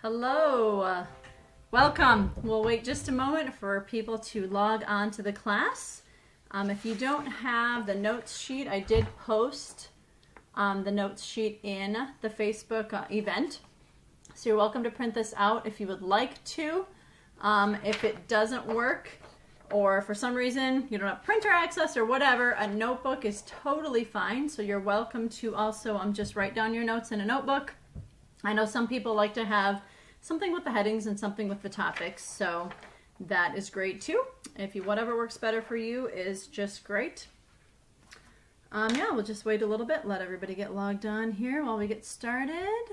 Hello, welcome. We'll wait just a moment for people to log on to the class. If you don't have the notes sheet, I did post the notes sheet in the Facebook event. So you're welcome to print this out if you would like to. If it doesn't work, or for some reason you don't have printer access or whatever, a notebook is totally fine. So you're welcome to also just write down your notes in a notebook. I know some people like to have something with the headings and something with the topics, so that is great too. If you, whatever works better for you is just great. Yeah, we'll just wait a little bit, let everybody get logged on here while we get started.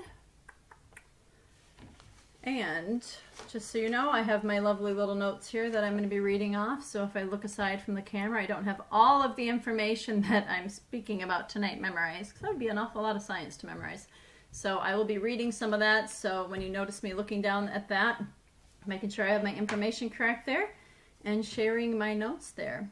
And just so you know, I have my lovely little notes here that I'm going to be reading off. So if I look aside from the camera, I don't have all of the information that I'm speaking about tonight memorized, because that would be an awful lot of science to memorize. So I will be reading some of that. So when you notice me looking down at that, making sure I have my information correct there and sharing my notes there.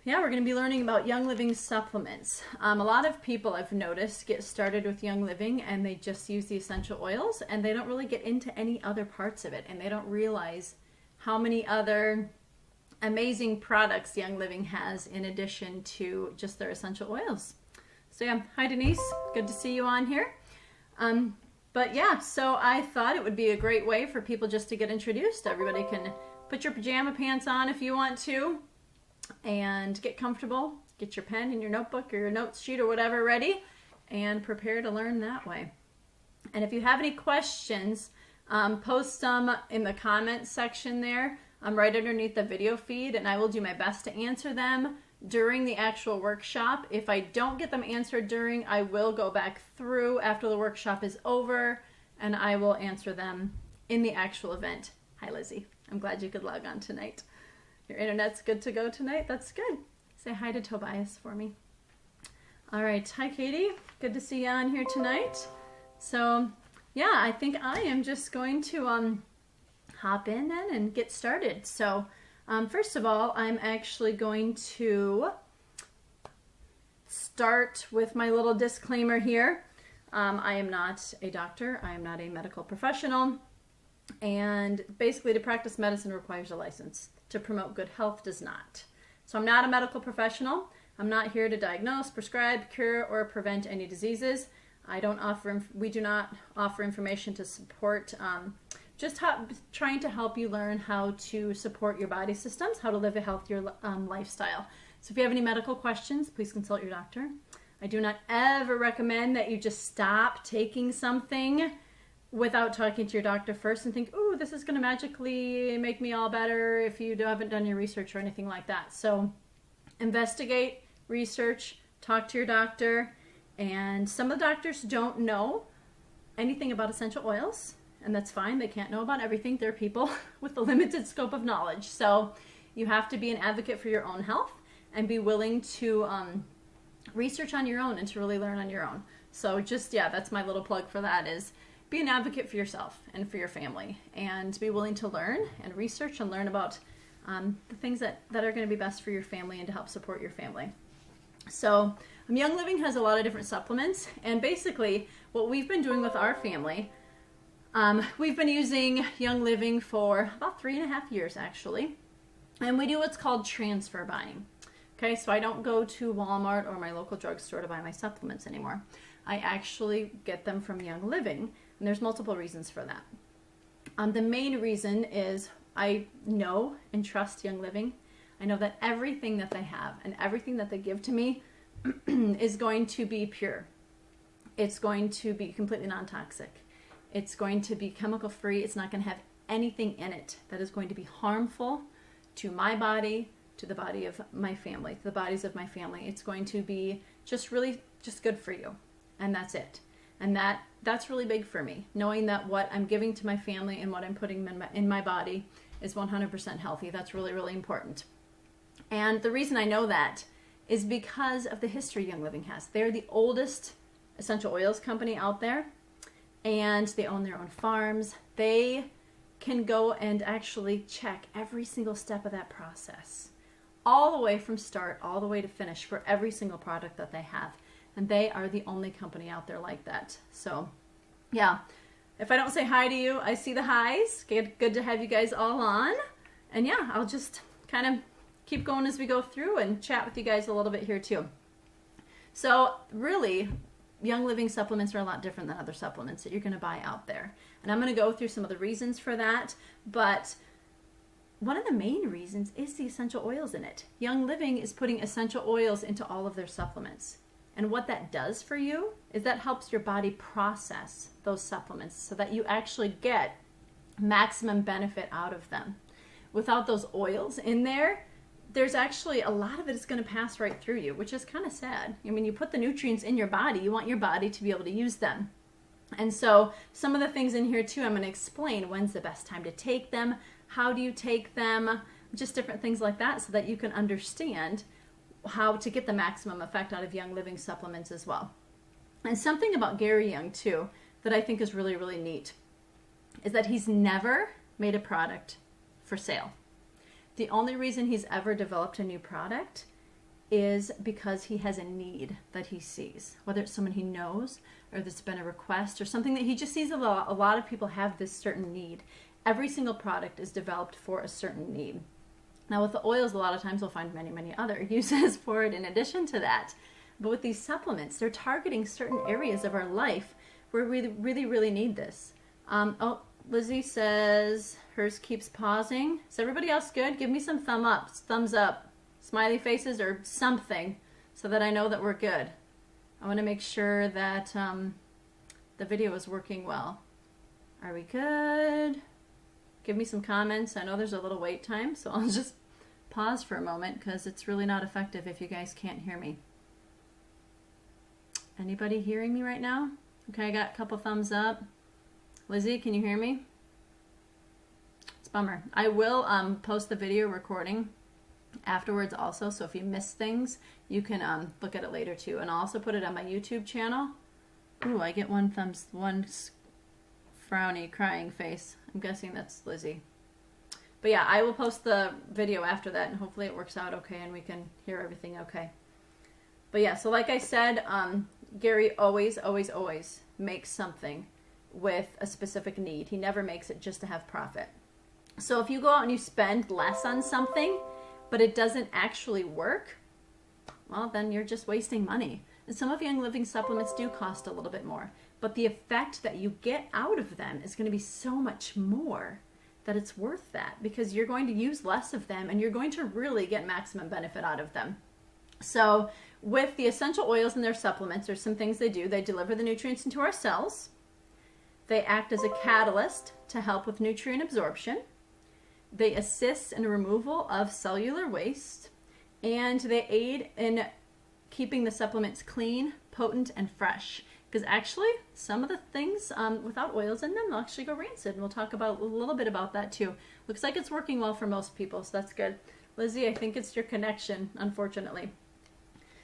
Yeah, we're going to be learning about Young Living supplements. A lot of people I've noticed get started with Young Living and they just use the essential oils and they don't really get into any other parts of it, and they don't realize how many other amazing products Young Living has in addition to just their essential oils. So yeah, hi Denise, good to see you on here. But yeah, so I thought it would be a great way for people just to get introduced. Everybody can put your pajama pants on if you want to and get comfortable. Get your pen and your notebook or your notes sheet or whatever ready and prepare to learn that way. And if you have any questions, post some in the comments section there. I'm right underneath the video feed, and I will do my best to answer them during the actual workshop. If I don't get them answered during, I will go back through after the workshop is over and I will answer them in the actual event. Hi Lizzie, I'm glad you could log on tonight. Your internet's good to go tonight, that's good. Say hi to Tobias for me. All right, hi Katie, good to see you on here tonight. So yeah, I think I am just going to hop in then and get started. So first of all, I'm actually going to start with my little disclaimer here. I am not a doctor. I am not a medical professional. And basically to practice medicine requires a license. To promote good health does not. So I'm not a medical professional. I'm not here to diagnose, prescribe, cure, or prevent any diseases. We do not offer information to support just trying to help you learn how to support your body systems, how to live a healthier lifestyle. So if you have any medical questions, please consult your doctor. I do not ever recommend that you just stop taking something without talking to your doctor first and think, ooh, this is going to magically make me all better, if you haven't done your research or anything like that. So investigate, research, talk to your doctor. And some of the doctors don't know anything about essential oils. And that's fine. They can't know about everything. They're people with a limited scope of knowledge. So you have to be an advocate for your own health and be willing to research on your own and to really learn on your own. So just, yeah, that's my little plug for that, is be an advocate for yourself and for your family, and be willing to learn and research and learn about the things that are going to be best for your family and to help support your family. So Young Living has a lot of different supplements, and basically what we've been doing with our family, we've been using Young Living for about 3.5 years actually, and we do what's called transfer buying. Okay, so I don't go to Walmart or my local drugstore to buy my supplements anymore. I actually get them from Young Living, and there's multiple reasons for that. The main reason is I know and trust Young Living. I know that everything that they have and everything that they give to me is going to be pure. It's going to be completely non-toxic. It's going to be chemical free. It's not going to have anything in it that is going to be harmful to my body, to the body of my family, to the bodies of my family. It's going to be just really just good for you. And that's it. And that's really big for me, knowing that what I'm giving to my family and what I'm putting in my body is 100% healthy. That's really, really important. And the reason I know that is because of the history Young Living has. They're the oldest essential oils company out there, and they own their own farms. They can go and actually check every single step of that process, all the way from start, all the way to finish for every single product that they have. And they are the only company out there like that. So yeah, If I don't say hi to you, I see the highs. Good to have you guys all on. And yeah, I'll just kind of keep going as we go through and chat with you guys a little bit here too. So really, Young Living supplements are a lot different than other supplements that you're going to buy out there. And I'm going to go through some of the reasons for that, but one of the main reasons is the essential oils in it. Young Living is putting essential oils into all of their supplements. And what that does for you is that helps your body process those supplements so that you actually get maximum benefit out of them. Without those oils in there, there's actually a lot of it is going to pass right through you, which is kind of sad. I mean, you put the nutrients in your body, you want your body to be able to use them. And so some of the things in here too, I'm going to explain when's the best time to take them, how do you take them, just different things like that so that you can understand how to get the maximum effect out of Young Living supplements as well. And something about Gary Young too that I think is really, really neat is that he's never made a product for sale. The only reason he's ever developed a new product is because he has a need that he sees, whether it's someone he knows or there's been a request or something that he just sees a lot of people have this certain need. Every single product is developed for a certain need. Now with the oils, a lot of times we'll find many, many other uses for it in addition to that. But with these supplements, they're targeting certain areas of our life where we really, really need this. Oh, Lizzie says hers keeps pausing. Is everybody else good? Give me some thumbs up, smiley faces or something so that I know that we're good. I want to make sure that the video is working well. Are we good? Give me some comments. I know there's a little wait time, so I'll just pause for a moment because it's really not effective if you guys can't hear me. Anybody hearing me right now? Okay, I got a couple thumbs up. Lizzie, can you hear me? It's a bummer. I will post the video recording afterwards also, so if you miss things, you can look at it later too. And I'll also put it on my YouTube channel. Ooh, I get one frowny, crying face. I'm guessing that's Lizzie. But yeah, I will post the video after that, and hopefully it works out okay and we can hear everything okay. But yeah, so like I said, Gary always makes something with a specific need. He never makes it just to have profit. So if you go out and you spend less on something, but it doesn't actually work, well, then you're just wasting money. And some of Young Living supplements do cost a little bit more, but the effect that you get out of them is going to be so much more that it's worth that, because you're going to use less of them and you're going to really get maximum benefit out of them. So with the essential oils in their supplements, there's some things they do. They deliver the nutrients into our cells. They act as a catalyst to help with nutrient absorption. They assist in the removal of cellular waste, and they aid in keeping the supplements clean, potent, and fresh. Because actually, some of the things without oils in them will actually go rancid, and we'll talk about a little bit about that too. Looks like it's working well for most people, so that's good. Lizzie, I think it's your connection, unfortunately.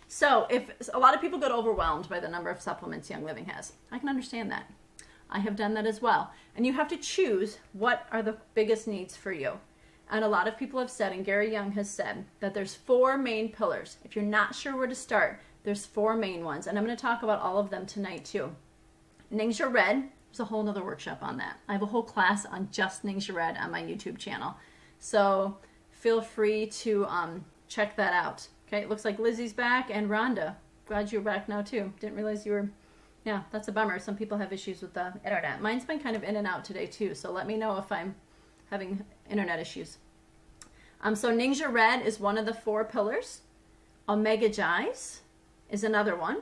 So if a lot of people get overwhelmed by the number of supplements Young Living has, I can understand that. I have done that as well. And you have to choose what are the biggest needs for you. And a lot of people have said, and Gary Young has said, that there's 4 main pillars. If you're not sure where to start, there's 4 main ones. And I'm going to talk about all of them tonight too. Ningxia Red, there's a whole nother workshop on that. I have a whole class on just Ningxia Red on my YouTube channel. So feel free to check that out. Okay, it looks like Lizzie's back and Rhonda. Glad you're back now too. Didn't realize you were... Yeah, that's a bummer. Some people have issues with the internet. Mine's been kind of in and out today too, so let me know if I'm having internet issues. So Ningxia Red is one of the 4 pillars. Omega Gize is another one.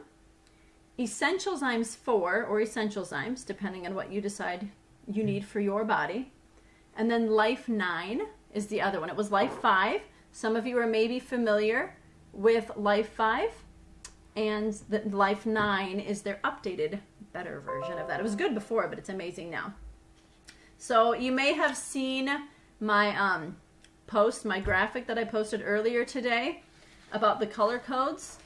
Essential Zymes 4, or Essential Zymes, depending on what you decide you need for your body. And then Life 9 is the other one. It was Life 5. Some of you are maybe familiar with Life 5. And the Life 9 is their updated, better version of that. It was good before, but it's amazing now. So you may have seen my post, my graphic that I posted earlier today about the color codes.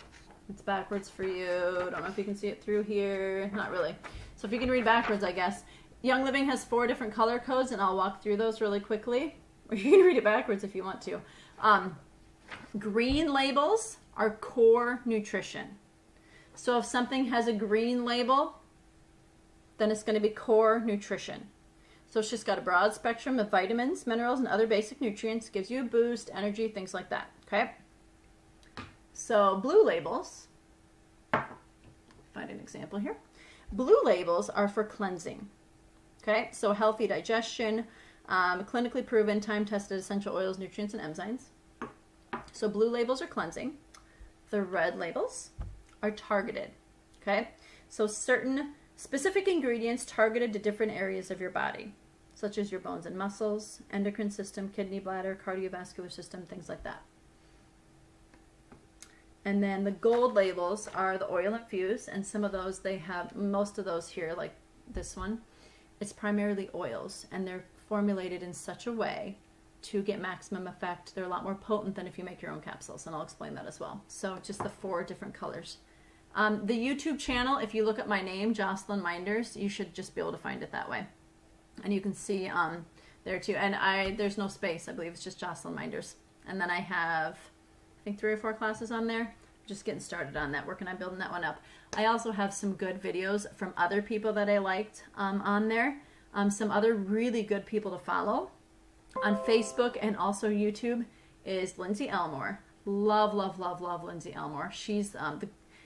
It's backwards for you. I don't know if you can see it through here. Not really. So if you can read backwards, I guess. Young Living has 4 different color codes, and I'll walk through those really quickly. Or you can read it backwards if you want to. Green labels are core nutrition. So if something has a green label, then it's going to be core nutrition. So it's just got a broad spectrum of vitamins, minerals, and other basic nutrients. Gives you a boost, energy, things like that. Okay? So blue labels, find an example here. Blue labels are for cleansing. Okay? So healthy digestion, clinically proven, time-tested essential oils, nutrients, and enzymes. So blue labels are cleansing. The red labels are targeted. Okay? So certain specific ingredients targeted to different areas of your body, such as your bones and muscles, endocrine system, kidney, bladder, cardiovascular system, things like that. And then the gold labels are the oil infused, and some of those they have, most of those here, like this one, it's primarily oils, and they're formulated in such a way to get maximum effect. They're a lot more potent than if you make your own capsules, and I'll explain that as well. So just the 4 different colors. The YouTube channel, if you look at my name, Jocelyn Minders, you should just be able to find it that way. And you can see there too. And there's no space, I believe it's just Jocelyn Minders. And then I have, I think 3 or 4 classes on there. Just getting started on that, working on building that one up. I also have some good videos from other people that I liked on there. Some other really good people to follow on Facebook and also YouTube is Lindsay Elmore. Love, love, love, love Lindsay Elmore. She's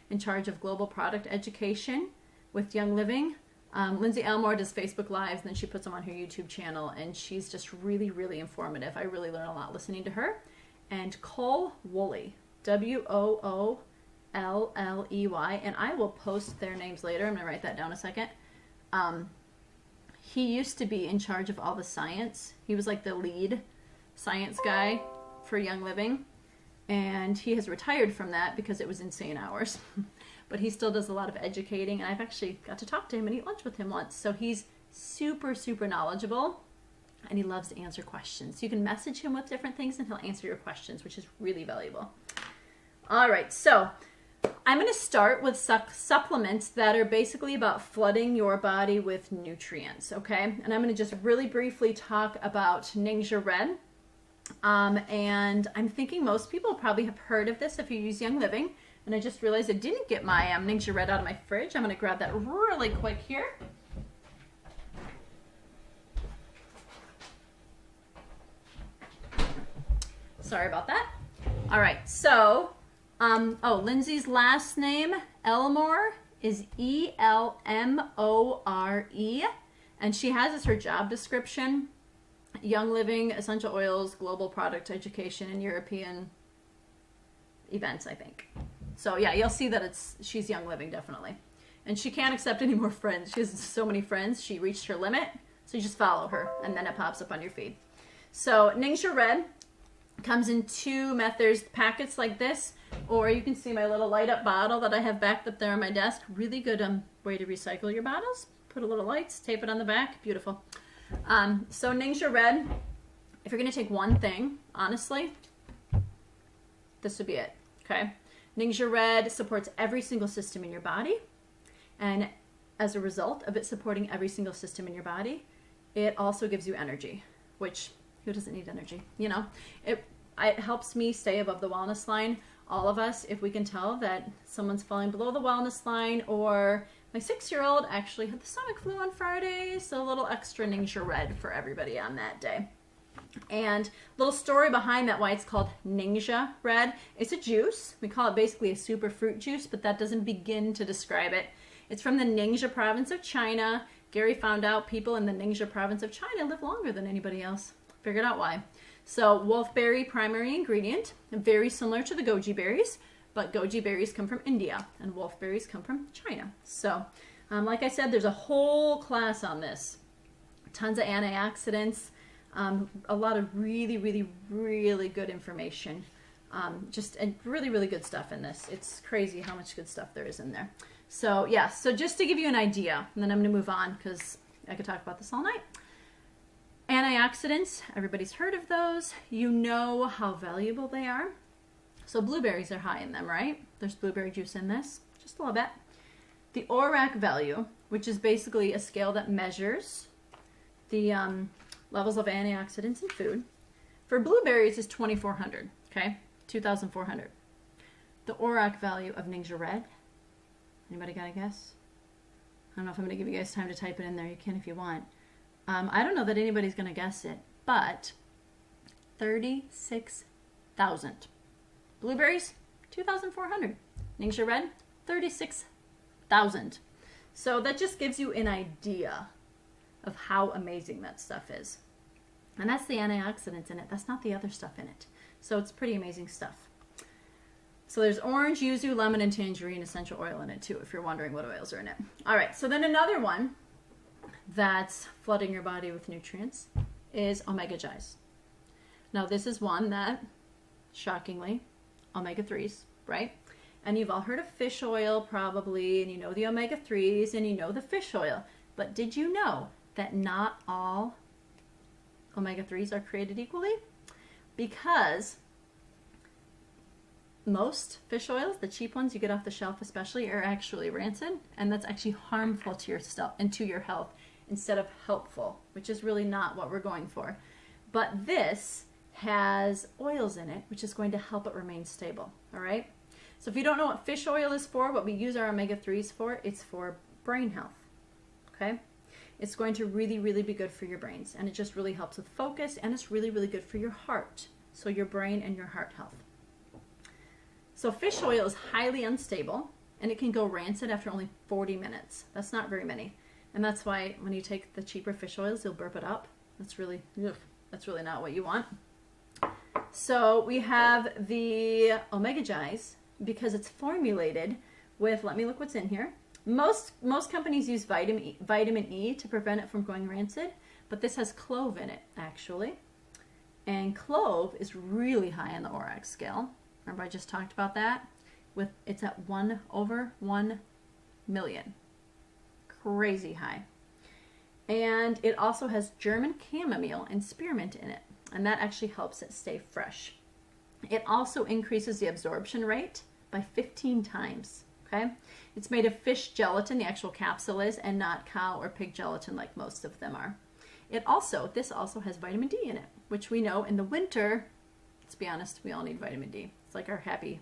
in charge of global product education with Young Living. Lindsay Elmore does Facebook Lives, and then she puts them on her YouTube channel, and she's just really, really informative. I really learn a lot listening to her. And Cole Woolley, Woollley, and I will post their names later. I'm going to write that down a second. He used to be in charge of all the science. He was like the lead science guy for Young Living, and he has retired from that because it was insane hours. But he still does a lot of educating, and I've actually got to talk to him and eat lunch with him once. So he's super, super knowledgeable, and he loves to answer questions. You can message him with different things, and he'll answer your questions, which is really valuable. All right, so I'm going to start with supplements that are basically about flooding your body with nutrients, okay? And I'm going to just really briefly talk about Ningxia Red. And I'm thinking most people probably have heard of this if you use Young Living. And I just realized I didn't get my Ningxia Red out of my fridge. I'm going to grab that really quick here. Sorry about that. All right, so, Lindsay's last name, Elmore, is E-L-M-O-R-E. And she has as her job description, Young Living, Essential Oils, Global Product Education, and European Events, I think. So yeah, you'll see that she's Young Living, definitely. And she can't accept any more friends. She has so many friends, she reached her limit. So you just follow her, and then it pops up on your feed. So Ningxia Red comes in 2 methods, packets like this, or you can see my little light up bottle that I have backed up there on my desk. Really good way to recycle your bottles. Put a little lights, tape it on the back, beautiful. So Ningxia Red, if you're going to take one thing, honestly, this would be it, okay? Ningxia Red supports every single system in your body, and as a result of it supporting every single system in your body, it also gives you energy, which, who doesn't need energy? You know, it helps me stay above the wellness line. All of us, if we can tell that someone's falling below the wellness line, or my 6-year-old actually had the stomach flu on Friday, so a little extra Ningxia Red for everybody on that day. And little story behind that, why it's called Ningxia Red. It's a juice. We call it basically a super fruit juice, but that doesn't begin to describe it. It's from the Ningxia province of China. Gary found out people in the Ningxia province of China live longer than anybody else. Figured out why. So wolfberry primary ingredient, very similar to the goji berries, but goji berries come from India and wolfberries come from China. So like I said, there's a whole class on this. Tons of antioxidants, a lot of really, really, really good information. And really, really good stuff in this. It's crazy how much good stuff there is in there. So yeah, so just to give you an idea, and then I'm going to move on because I could talk about this all night. Antioxidants, everybody's heard of those. You know how valuable they are. So blueberries are high in them, right? There's blueberry juice in this, just a little bit. The ORAC value, which is basically a scale that measures the levels of antioxidants in food, for blueberries is 2,400, okay? 2,400. The ORAC value of Ningxia Red, anybody got a guess? don't know if I'm going to give you guys time to type it in there. You can if you want. I don't know that anybody's going to guess it, but 36,000. Blueberries, 2,400. Ningxia Red, 36,000. So that just gives you an idea of how amazing that stuff is. And that's the antioxidants in it. That's not the other stuff in it. So it's pretty amazing stuff. So there's orange, yuzu, lemon, and tangerine essential oil in it too, if you're wondering what oils are in it. All right, so then another one that's flooding your body with nutrients is omega-3s. Now this is one that, shockingly, omega-3s, right? And you've all heard of fish oil probably, and you know the omega-3s, and you know the fish oil. But did you know that not all omega-3s are created equally? Because most fish oils, the cheap ones you get off the shelf especially, are actually rancid, and that's actually harmful to your stuff and to your health instead of helpful, which is really not what we're going for. But this has oils in it, which is going to help it remain stable, all right? So if you don't know what fish oil is for, what we use our omega-3s for, it's for brain health, okay? It's going to really, really be good for your brains, and it just really helps with focus, and it's really, really good for your heart, so your brain and your heart health. So fish oil is highly unstable, and it can go rancid after only 40 minutes. That's not very many. And that's why when you take the cheaper fish oils, you'll burp it up. That's really not what you want. So we have the omega-3s because it's formulated with, let me look what's in here. Most companies use vitamin E to prevent it from going rancid, but this has clove in it, actually. And clove is really high on the ORAC scale. Remember I just talked about that? It's at 1/1 million. Crazy high. And it also has German chamomile and spearmint in it, and that actually helps it stay fresh. It also increases the absorption rate by 15 times, okay? It's made of fish gelatin, the actual capsule is, and not cow or pig gelatin like most of them are. This also has vitamin D in it, which we know in the winter, let's be honest, we all need vitamin D. It's like our happy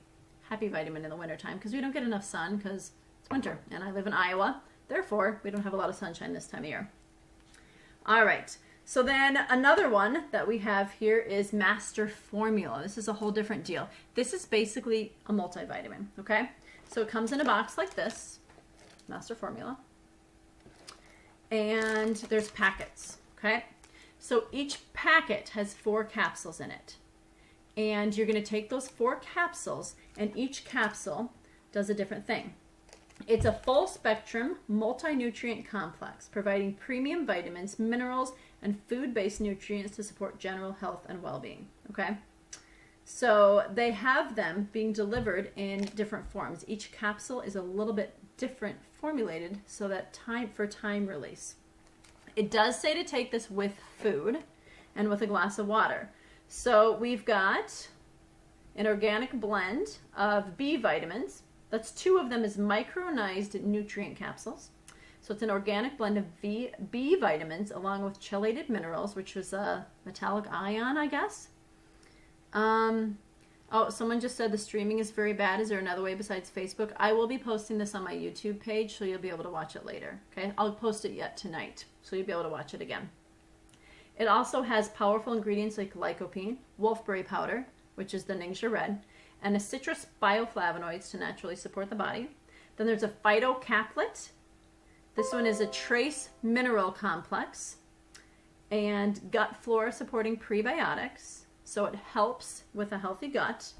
vitamin in the wintertime because we don't get enough sun because it's winter, and I live in Iowa. Therefore, we don't have a lot of sunshine this time of year. All right, so then another one that we have here is Master Formula. This is a whole different deal. This is basically a multivitamin, okay? So it comes in a box like this, Master Formula, and there's packets, okay? So each packet has 4 capsules in it. And you're going to take those 4 capsules, and each capsule does a different thing. It's a full spectrum multi-nutrient complex providing premium vitamins, minerals, and food-based nutrients to support general health and well-being, okay? So they have them being delivered in different forms. Each capsule is a little bit different formulated so that time release. It does say to take this with food and with a glass of water. So we've got an organic blend of B vitamins. That's 2 of them as micronized nutrient capsules. So it's an organic blend of B vitamins along with chelated minerals, which was a metallic ion, I guess. Oh, someone just said the streaming is very bad. Is there another way besides Facebook? I will be posting this on my YouTube page, so you'll be able to watch it later. Okay, I'll post it yet tonight, so you'll be able to watch it again. It also has powerful ingredients like lycopene, wolfberry powder, which is the Ningxia Red, and a citrus bioflavonoids to naturally support the body. Then there's a phytocaplet. This one is a trace mineral complex and gut flora supporting prebiotics, so it helps with a healthy gut.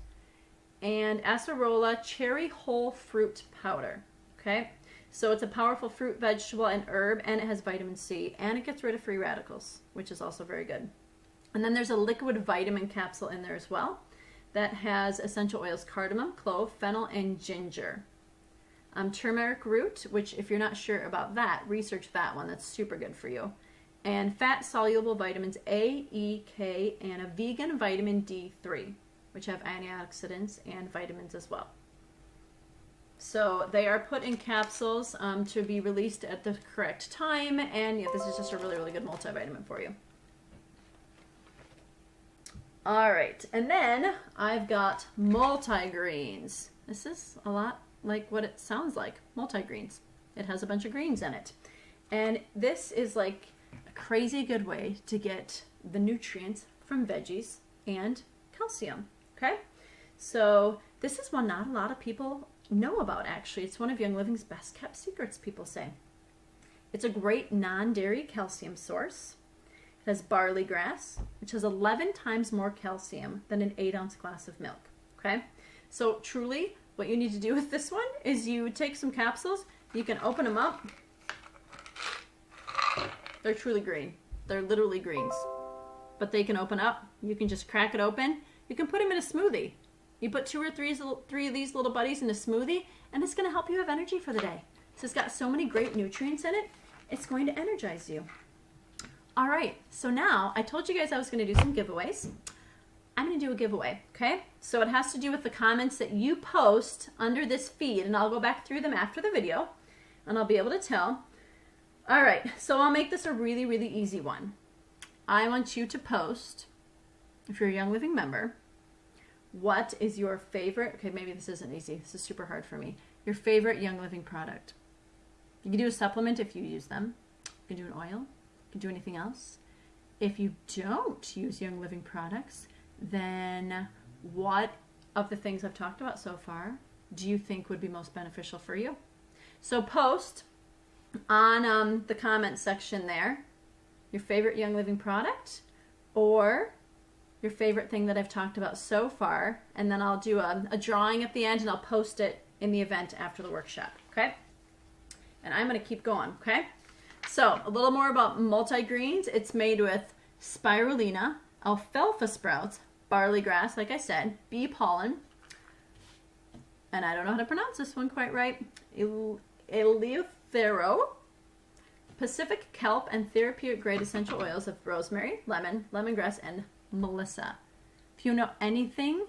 And acerola cherry whole fruit powder, okay? So it's a powerful fruit, vegetable, and herb, and it has vitamin C, and it gets rid of free radicals, which is also very good. And then there's a liquid vitamin capsule in there as well that has essential oils, cardamom, clove, fennel, and ginger. Turmeric root, which if you're not sure about that, research that one. That's super good for you. And fat-soluble vitamins A, E, K, and a vegan vitamin D3, which have antioxidants and vitamins as well. So they are put in capsules to be released at the correct time, and yeah, this is just a really, really good multivitamin for you. All right, and then I've got multigreens. This is a lot like what it sounds like, multigreens. It has a bunch of greens in it. And this is like a crazy good way to get the nutrients from veggies and calcium, okay? So this is one not a lot of people know about, actually. It's one of Young Living's best kept secrets, people say. It's a great non-dairy calcium source. It has barley grass, which has 11 times more calcium than an 8-ounce glass of milk, okay? So truly, what you need to do with this one is you take some capsules, you can open them up. They're truly green. They're literally greens. But they can open up. You can just crack it open. You can put them in a smoothie. You put 2 or 3 of these little buddies in a smoothie, and it's going to help you have energy for the day. So it's got so many great nutrients in it, it's going to energize you. All right, so now I told you guys I was going to do some giveaways. I'm going to do a giveaway, okay? So it has to do with the comments that you post under this feed, and I'll go back through them after the video, and I'll be able to tell. All right, so I'll make this a really, really easy one. I want you to post, if you're a Young Living member, what is your favorite, okay, maybe this isn't easy. This is super hard for me. Your favorite Young Living product. You can do a supplement if you use them. You can do an oil. You can do anything else. If you don't use Young Living products, then what of the things I've talked about so far do you think would be most beneficial for you? So post on the comment section there your favorite Young Living product or your favorite thing that I've talked about so far, and then I'll do a drawing at the end and I'll post it in the event after the workshop, okay? And I'm going to keep going, okay? So a little more about multi-greens. It's made with spirulina, alfalfa sprouts, barley grass, like I said, bee pollen, and I don't know how to pronounce this one quite right, Eleuthero, Pacific kelp, and therapeutic grade essential oils of rosemary, lemon, lemongrass, and Melissa. If you know anything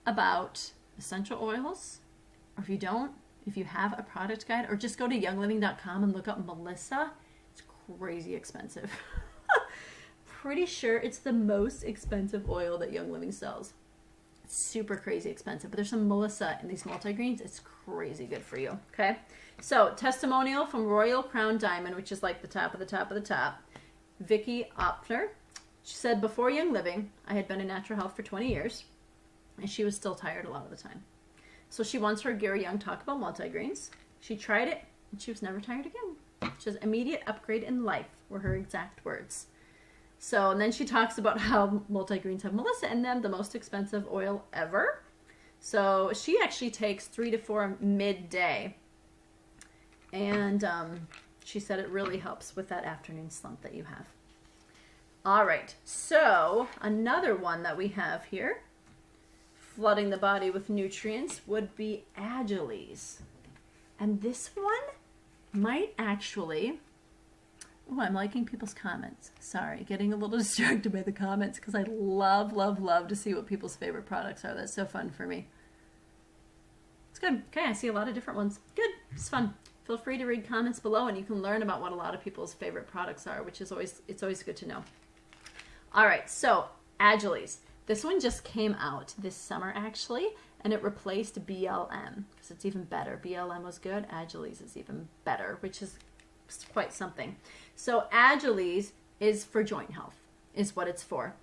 about essential oils, or if you don't, if you have a product guide, or just go to youngliving.com and look up Melissa, it's crazy expensive. Pretty sure it's the most expensive oil that Young Living sells. It's super crazy expensive, but there's some Melissa in these multi-greens. It's crazy good for you, okay? So, testimonial from Royal Crown Diamond, which is like the top of the top of the top. Vicky Opner. She said, before Young Living, I had been in natural health for 20 years, and she was still tired a lot of the time. So she once heard Gary Young talk about multigreens. She tried it, and she was never tired again. She says, immediate upgrade in life were her exact words. So, and then she talks about how multigreens have Melissa in them, the most expensive oil ever. So she actually takes 3 to 4 midday. And she said it really helps with that afternoon slump that you have. All right, so another one that we have here, flooding the body with nutrients, would be Agiles. And this one might actually, oh, I'm liking people's comments. Sorry, getting a little distracted by the comments because I love, love, love to see what people's favorite products are. That's so fun for me. It's good. Okay, I see a lot of different ones. Good, it's fun. Feel free to read comments below and you can learn about what a lot of people's favorite products are, which is always, it's always good to know. All right, so Agiles. This one just came out this summer actually, and it replaced BLM because it's even better. BLM was good, Agiles is even better, which is quite something. So Agiles is for joint health, is what it's for.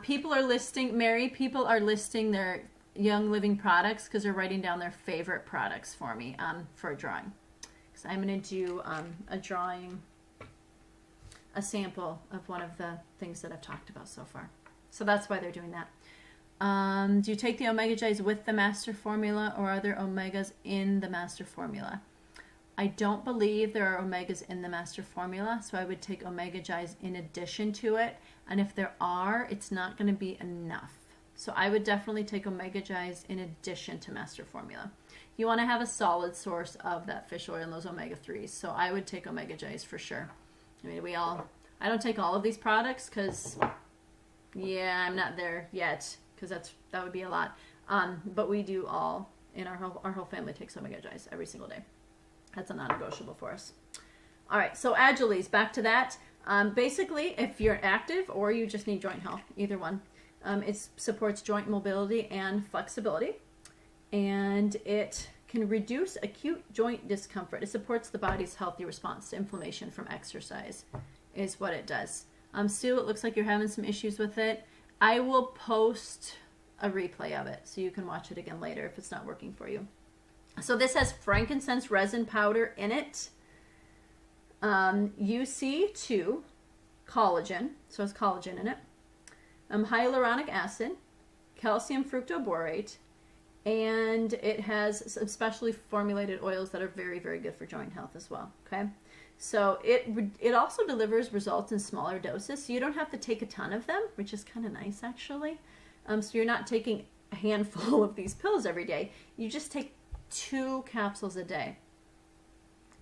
People are listing their Young Living products because they're writing down their favorite products for me for a drawing. So I'm going to do a drawing, a sample of one of the things that I've talked about so far. So that's why they're doing that. Do you take the Omega J's with the master formula, or are there omegas in the master formula? I don't believe there are omegas in the master formula, so I would take Omega J's in addition to it. And if there are, it's not going to be enough. So I would definitely take Omega J's in addition to master formula. You want to have a solid source of that fish oil and those omega-3s. So I would take Omega J's for sure. I mean, I don't take all of these products because, yeah, I'm not there yet because that would be a lot. But we do all, in our whole family takes Omega J's every single day. That's a non-negotiable for us. All right, so Agiles, back to that. Basically, if you're active or you just need joint health, either one, it supports joint mobility and flexibility. And it can reduce acute joint discomfort. It supports the body's healthy response to inflammation from exercise, is what it does. Sue, it looks like you're having some issues with it. I will post a replay of it so you can watch it again later if it's not working for you. So this has frankincense resin powder in it, UC2, collagen, so it's collagen in it, hyaluronic acid, calcium fructoborate, and it has some specially formulated oils that are very, very good for joint health as well, okay? So it also delivers results in smaller doses, so you don't have to take a ton of them, which is kind of nice actually. So you're not taking a handful of these pills every day. You just take 2 capsules a day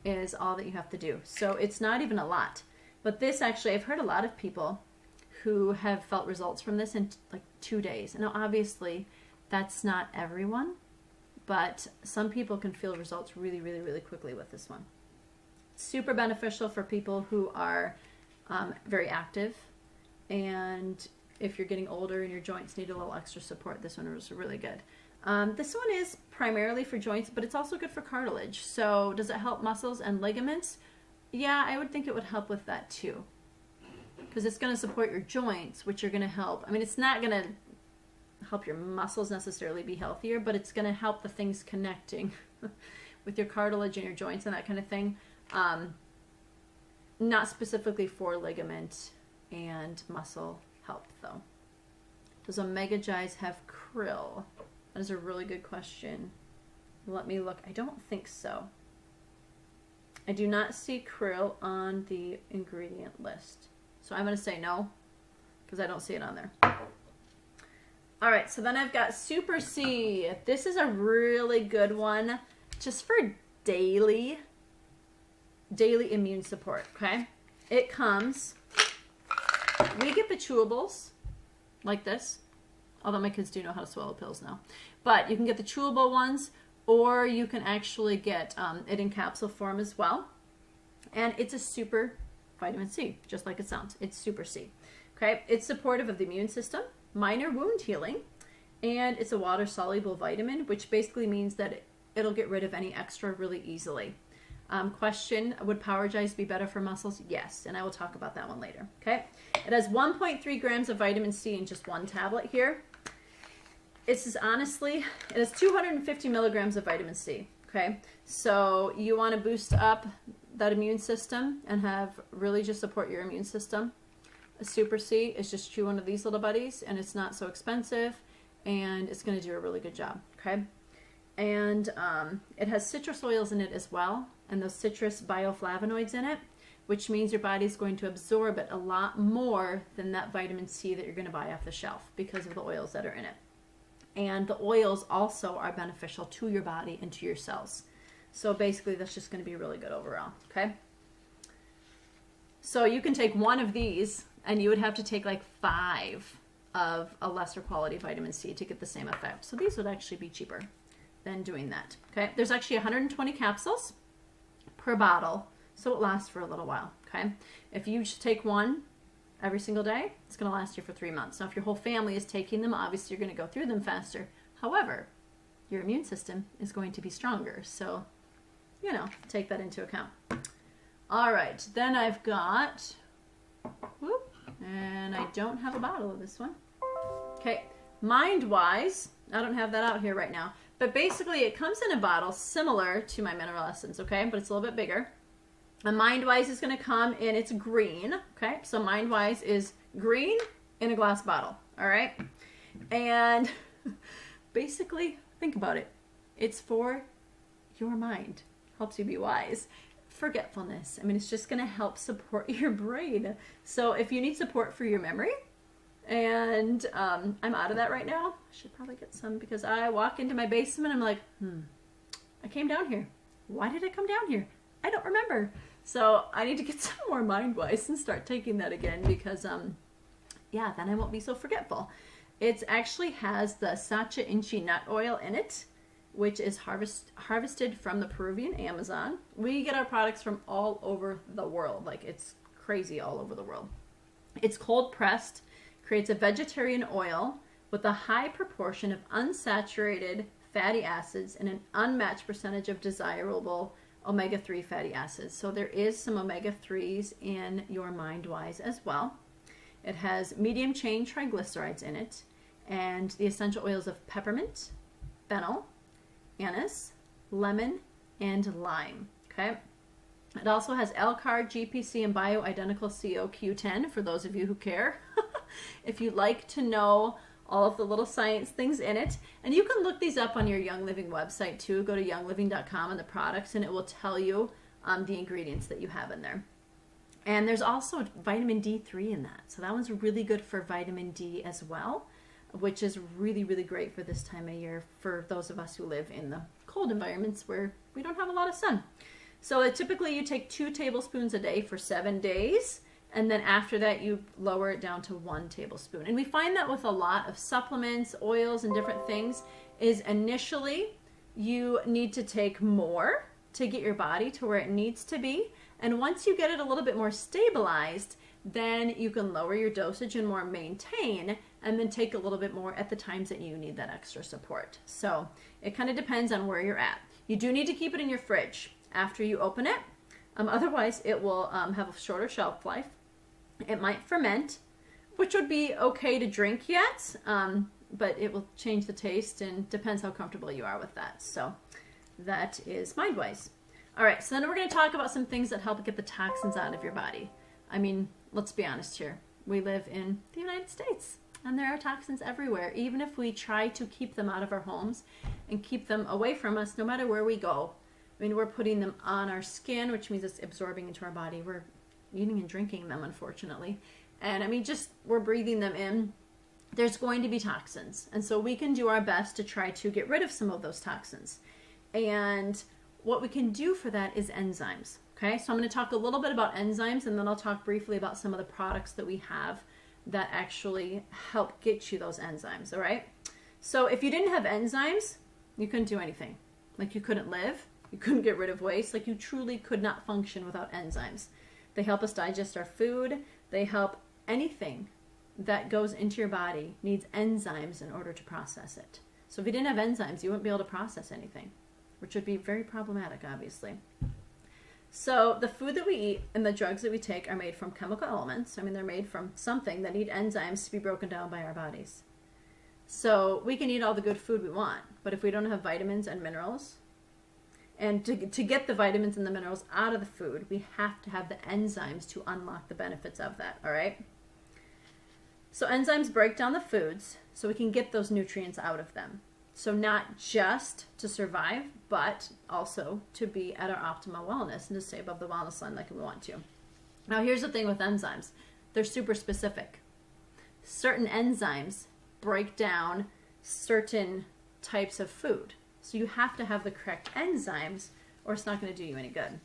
is all that you have to do. So it's not even a lot. But this actually, I've heard a lot of people who have felt results from this in like 2 days. Now obviously that's not everyone, but some people can feel results really, really, really quickly with this one. Super beneficial for people who are very active, and if you're getting older and your joints need a little extra support, this one is really good. This one is primarily for joints, but it's also good for cartilage. So does it help muscles and ligaments? Yeah, I would think it would help with that too, because it's going to support your joints, which are going to help. I mean, it's not going to help your muscles necessarily be healthier, but it's going to help the things connecting with your cartilage and your joints and that kind of thing. Not specifically for ligament and muscle health though. Does Omega Gies have krill? That is a really good question. Let me look. I don't think so. I do not see krill on the ingredient list. So I'm going to say no, because I don't see it on there. All right, so then I've got Super C. This is a really good one just for daily immune support, okay? It comes, we get the chewables like this, although my kids do know how to swallow pills now. But you can get the chewable ones, or you can actually get it in capsule form as well. And it's a super vitamin C, just like it sounds. It's Super C, okay? It's supportive of the immune system, minor wound healing, and it's a water-soluble vitamin, which basically means that it'll get rid of any extra really easily. Question, would Power Gies be better for muscles? Yes, and I will talk about that one later, okay? It has 1.3 grams of vitamin C in just one tablet here. This is honestly, it has 250 milligrams of vitamin C, okay? So you want to boost up that immune system and have really just support your immune system. A Super C is just chew one of these little buddies, and it's not so expensive, and it's going to do a really good job, okay? And it has citrus oils in it as well, and those citrus bioflavonoids in it, which means your body's going to absorb it a lot more than that vitamin C that you're going to buy off the shelf because of the oils that are in it. And the oils also are beneficial to your body and to your cells. So basically that's just going to be really good overall, okay? So you can take one of these and you would have to take like 5 of a lesser quality vitamin C to get the same effect. So these would actually be cheaper than doing that, okay? There's actually 120 capsules per bottle, so it lasts for a little while, okay? If you just take one every single day, it's going to last you for 3 months. Now, if your whole family is taking them, obviously you're going to go through them faster. However, your immune system is going to be stronger, so, you know, take that into account. All right, then I've got, whoop, and I don't have a bottle of this one. Okay, MindWise, I don't have that out here right now, but basically it comes in a bottle similar to my Mineral Essence, okay, but it's a little bit bigger. And MindWise is going to come in, it's green, okay, so MindWise is green in a glass bottle, all right, and basically, think about it, it's for your mind, helps you be wise. Forgetfulness, I mean, it's just going to help support your brain. So if you need support for your memory, and I'm out of that right now, I should probably get some, because I walk into my basement, I'm like, I came down here. Why did I come down here? I don't remember. So I need to get some more MindWise and start taking that again, because yeah, then I won't be so forgetful. It actually has the Sacha Inchi nut oil in it, which is harvested from the Peruvian Amazon. We get our products from all over the world. Like, it's crazy all over the world. It's cold pressed, creates a vegetarian oil with a high proportion of unsaturated fatty acids and an unmatched percentage of desirable omega-3 fatty acids. So there is some omega-3s in your MindWise as well. It has medium chain triglycerides in it and the essential oils of peppermint, fennel, anise, lemon, and lime. Okay. It also has L-Card, GPC, and bioidentical CoQ10 for those of you who care. If you'd like to know all of the little science things in it. And you can look these up on your Young Living website too. Go to youngliving.com and the products, and it will tell you the ingredients that you have in there. And there's also vitamin D3 in that. So that one's really good for vitamin D as well, which is really, really great for this time of year for those of us who live in the cold environments where we don't have a lot of sun. So typically you take 2 tablespoons a day for 7 days, and then after that you lower it down to 1 tablespoon. And we find that with a lot of supplements, oils, and different things is initially you need to take more to get your body to where it needs to be. And once you get it a little bit more stabilized, then you can lower your dosage and more maintain, and then take a little bit more at the times that you need that extra support. So it kind of depends on where you're at. You do need to keep it in your fridge after you open it. Otherwise, it will have a shorter shelf life. It might ferment, which would be okay to drink yet, but it will change the taste and depends how comfortable you are with that. So that is MindWise. All right, so then we're going to talk about some things that help get the toxins out of your body. I mean, let's be honest here. We live in the United States, and there are toxins everywhere. Even if we try to keep them out of our homes and keep them away from us, no matter where we go, I mean, we're putting them on our skin, which means it's absorbing into our body. We're eating and drinking them, unfortunately. And I mean, just we're breathing them in. There's going to be toxins. And so we can do our best to try to get rid of some of those toxins. And what we can do for that is enzymes. Okay, so I'm going to talk a little bit about enzymes, and then I'll talk briefly about some of the products that we have that actually help get you those enzymes. All right. So if you didn't have enzymes, you couldn't do anything. Like you couldn't live. You couldn't get rid of waste. Like you truly could not function without enzymes. They help us digest our food. They help anything that goes into your body needs enzymes in order to process it. So if you didn't have enzymes, you wouldn't be able to process anything, which would be very problematic, obviously. So the food that we eat and the drugs that we take are made from chemical elements. I mean, they're made from something that need enzymes to be broken down by our bodies. So we can eat all the good food we want, but if we don't have vitamins and minerals, and to get the vitamins and the minerals out of the food, we have to have the enzymes to unlock the benefits of that, all right? So enzymes break down the foods so we can get those nutrients out of them. So not just to survive, but also to be at our optimal wellness and to stay above the wellness line like we want to. Now here's the thing with enzymes. They're super specific. Certain enzymes break down certain types of food. So you have to have the correct enzymes or it's not going to do you any good.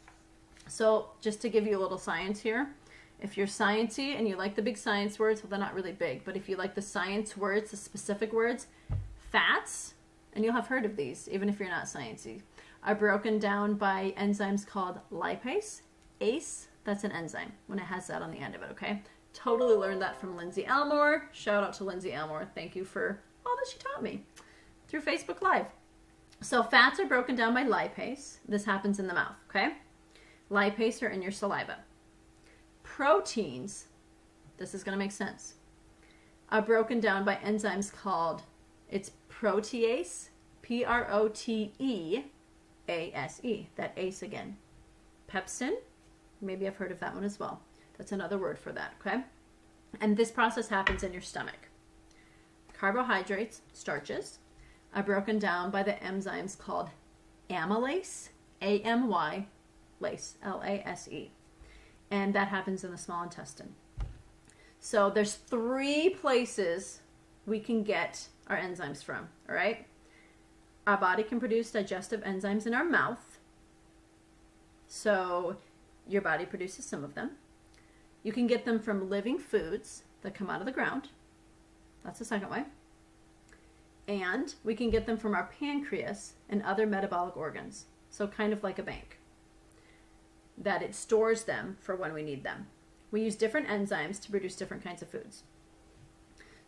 So just to give you a little science here, if you're sciencey and you like the big science words, well, they're not really big, but if you like the science words, the specific words, fats, and you'll have heard of these, even if you're not sciencey, are broken down by enzymes called lipase, ACE, that's an enzyme when it has that on the end of it, okay? Totally learned that from Lindsay Elmore. Shout out to Lindsay Elmore. Thank you for all that she taught me through Facebook Live. So fats are broken down by lipase. This happens in the mouth, okay? Lipase are in your saliva. Proteins, this is going to make sense, are broken down by enzymes called, it's protease, P-R-O-T-E-A-S-E, that ACE again. Pepsin, maybe I've heard of that one as well. That's another word for that, okay? And this process happens in your stomach. Carbohydrates, starches, are broken down by the enzymes called amylase, A-M-Y, lase, L-A-S-E. And that happens in the small intestine. So there's 3 places we can get our enzymes from, all right? Our body can produce digestive enzymes in our mouth. So your body produces some of them. You can get them from living foods that come out of the ground. That's the second way. And we can get them from our pancreas and other metabolic organs. So kind of like a bank, that it stores them for when we need them. We use different enzymes to produce different kinds of foods.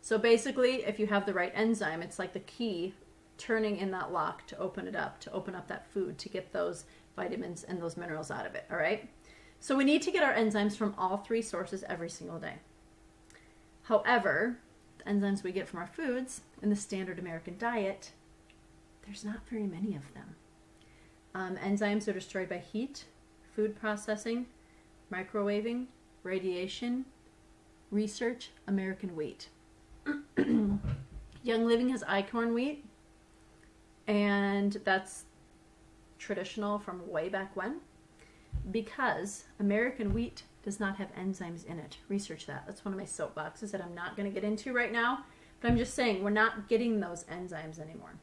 So basically, if you have the right enzyme, it's like the key turning in that lock to open it up, to open up that food, to get those vitamins and those minerals out of it, all right? So we need to get our enzymes from all three sources every single day. However, the enzymes we get from our foods in the standard American diet, there's not very many of them. Enzymes are destroyed by heat, food processing, microwaving, radiation, research, American wheat. Young Living has Eichhorn wheat, and that's traditional from way back when, because American wheat does not have enzymes in it. Research that. That's one of my soapboxes that I'm not going to get into right now, but I'm just saying we're not getting those enzymes anymore.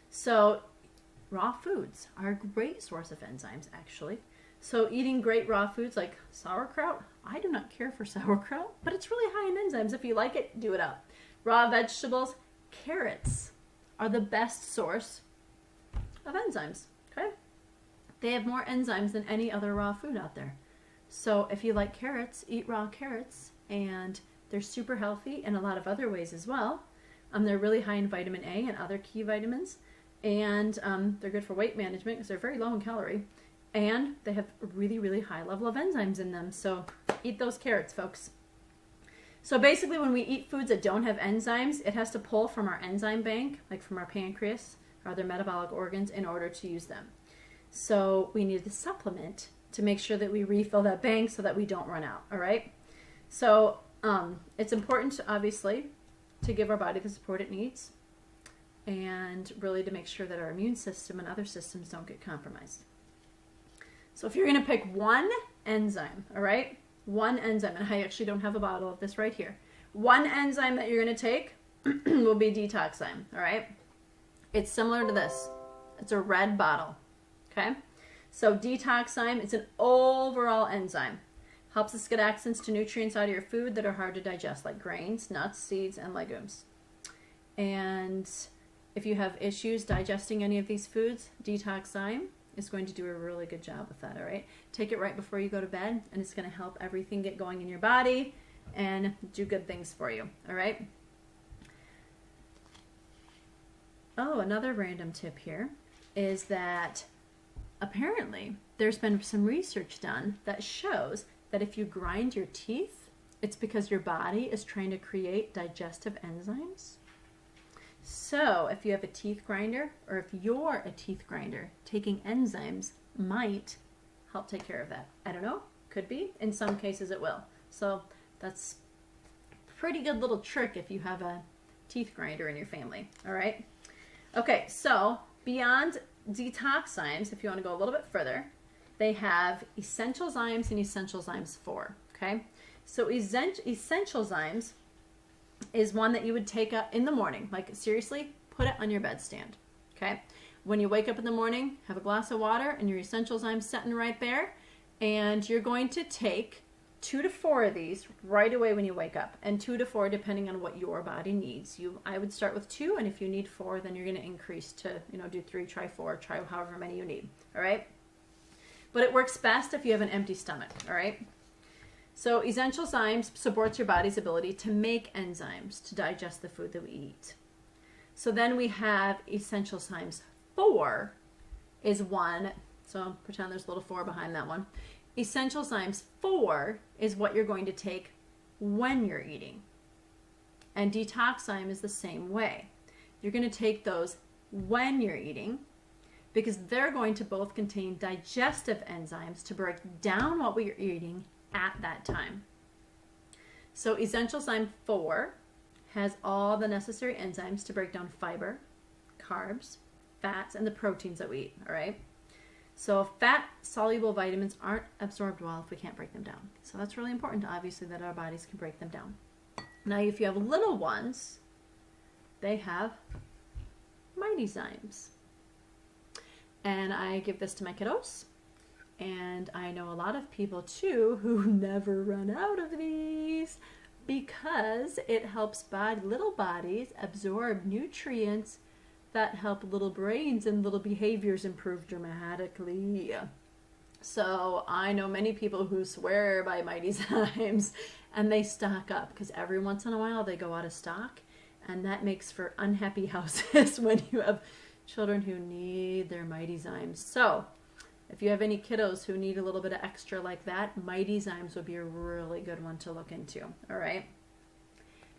So raw foods are a great source of enzymes, actually. So eating great raw foods like sauerkraut, I do not care for sauerkraut, but it's really high in enzymes. If you like it, do it up. Raw vegetables, carrots are the best source of enzymes, okay? They have more enzymes than any other raw food out there. So if you like carrots, eat raw carrots, and they're super healthy in a lot of other ways as well. They're really high in vitamin A and other key vitamins, and they're good for weight management because they're very low in calorie, and they have a really, really high level of enzymes in them. So eat those carrots, folks. So basically when we eat foods that don't have enzymes, it has to pull from our enzyme bank, like from our pancreas or other metabolic organs, in order to use them. So we need the supplement to make sure that we refill that bank so that we don't run out, all right? So it's important, obviously, to give our body the support it needs, and really to make sure that our immune system and other systems don't get compromised. So if you're going to pick one enzyme, all right, one enzyme, and I actually don't have a bottle of this right here. One enzyme that you're going to take will be Detoxzyme, all right? It's similar to this. It's a red bottle, okay? So Detoxzyme, it's an overall enzyme. Helps us get access to nutrients out of your food that are hard to digest, like grains, nuts, seeds, and legumes. And if you have issues digesting any of these foods, Detoxzyme is going to do a really good job with that, all right? Take it right before you go to bed, and it's going to help everything get going in your body and do good things for you, all right? Oh, another random tip here is that apparently there's been some research done that shows that if you grind your teeth, it's because your body is trying to create digestive enzymes. So if you have a teeth grinder, or if you're a teeth grinder, taking enzymes might help take care of that. I don't know, could be. In some cases it will. So that's a pretty good little trick if you have a teeth grinder in your family, all right? Okay, so beyond Detoxzymes, if you want to go a little bit further, they have Essential Zymes and Essential Zymes 4, okay? So Essential Zymes is one that you would take up in the morning. Like, seriously, put it on your bedstand, okay? When you wake up in the morning, have a glass of water and your Essential Zymes sitting right there, and you're going to take 2 to 4 of these right away when you wake up, and 2 to 4 depending on what your body needs. I would start with 2, and if you need 4, then you're going to increase to, do 3, try 4, try however many you need, all right? But it works best if you have an empty stomach, all right? So Essential Zymes supports your body's ability to make enzymes to digest the food that we eat. So then we have Essential Zymes 4 is one, so pretend there's a little 4 behind that one. Essential Zymes 4 is what you're going to take when you're eating. And Detoxzyme is the same way. You're going to take those when you're eating, because they're going to both contain digestive enzymes to break down what we're eating at that time. So Essential Zyme 4 has all the necessary enzymes to break down fiber, carbs, fats, and the proteins that we eat, all right? So fat-soluble vitamins aren't absorbed well if we can't break them down. So that's really important, obviously, that our bodies can break them down. Now, if you have little ones, they have Mighty Zymes. And I give this to my kiddos. And I know a lot of people, too, who never run out of these because it helps little bodies absorb nutrients that help little brains and little behaviors improve dramatically. So I know many people who swear by Mighty Zymes, and they stock up because every once in a while they go out of stock, And that makes for unhappy houses when you have children who need their Mighty Zymes. So if you have any kiddos who need a little bit of extra like that, Mighty Zymes would be a really good one to look into. All right.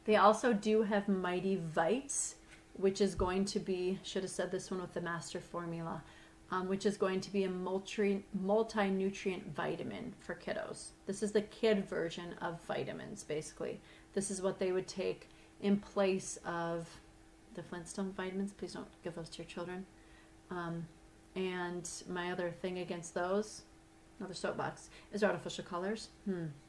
They also do have Mighty Vites, which is going to be, should have said this one with the master formula, which is going to be a multi-nutrient vitamin for kiddos. This is the kid version of vitamins, basically. This is what they would take in place of the Flintstone vitamins. Please don't give those to your children. And my other thing against those, another soapbox, is artificial colors.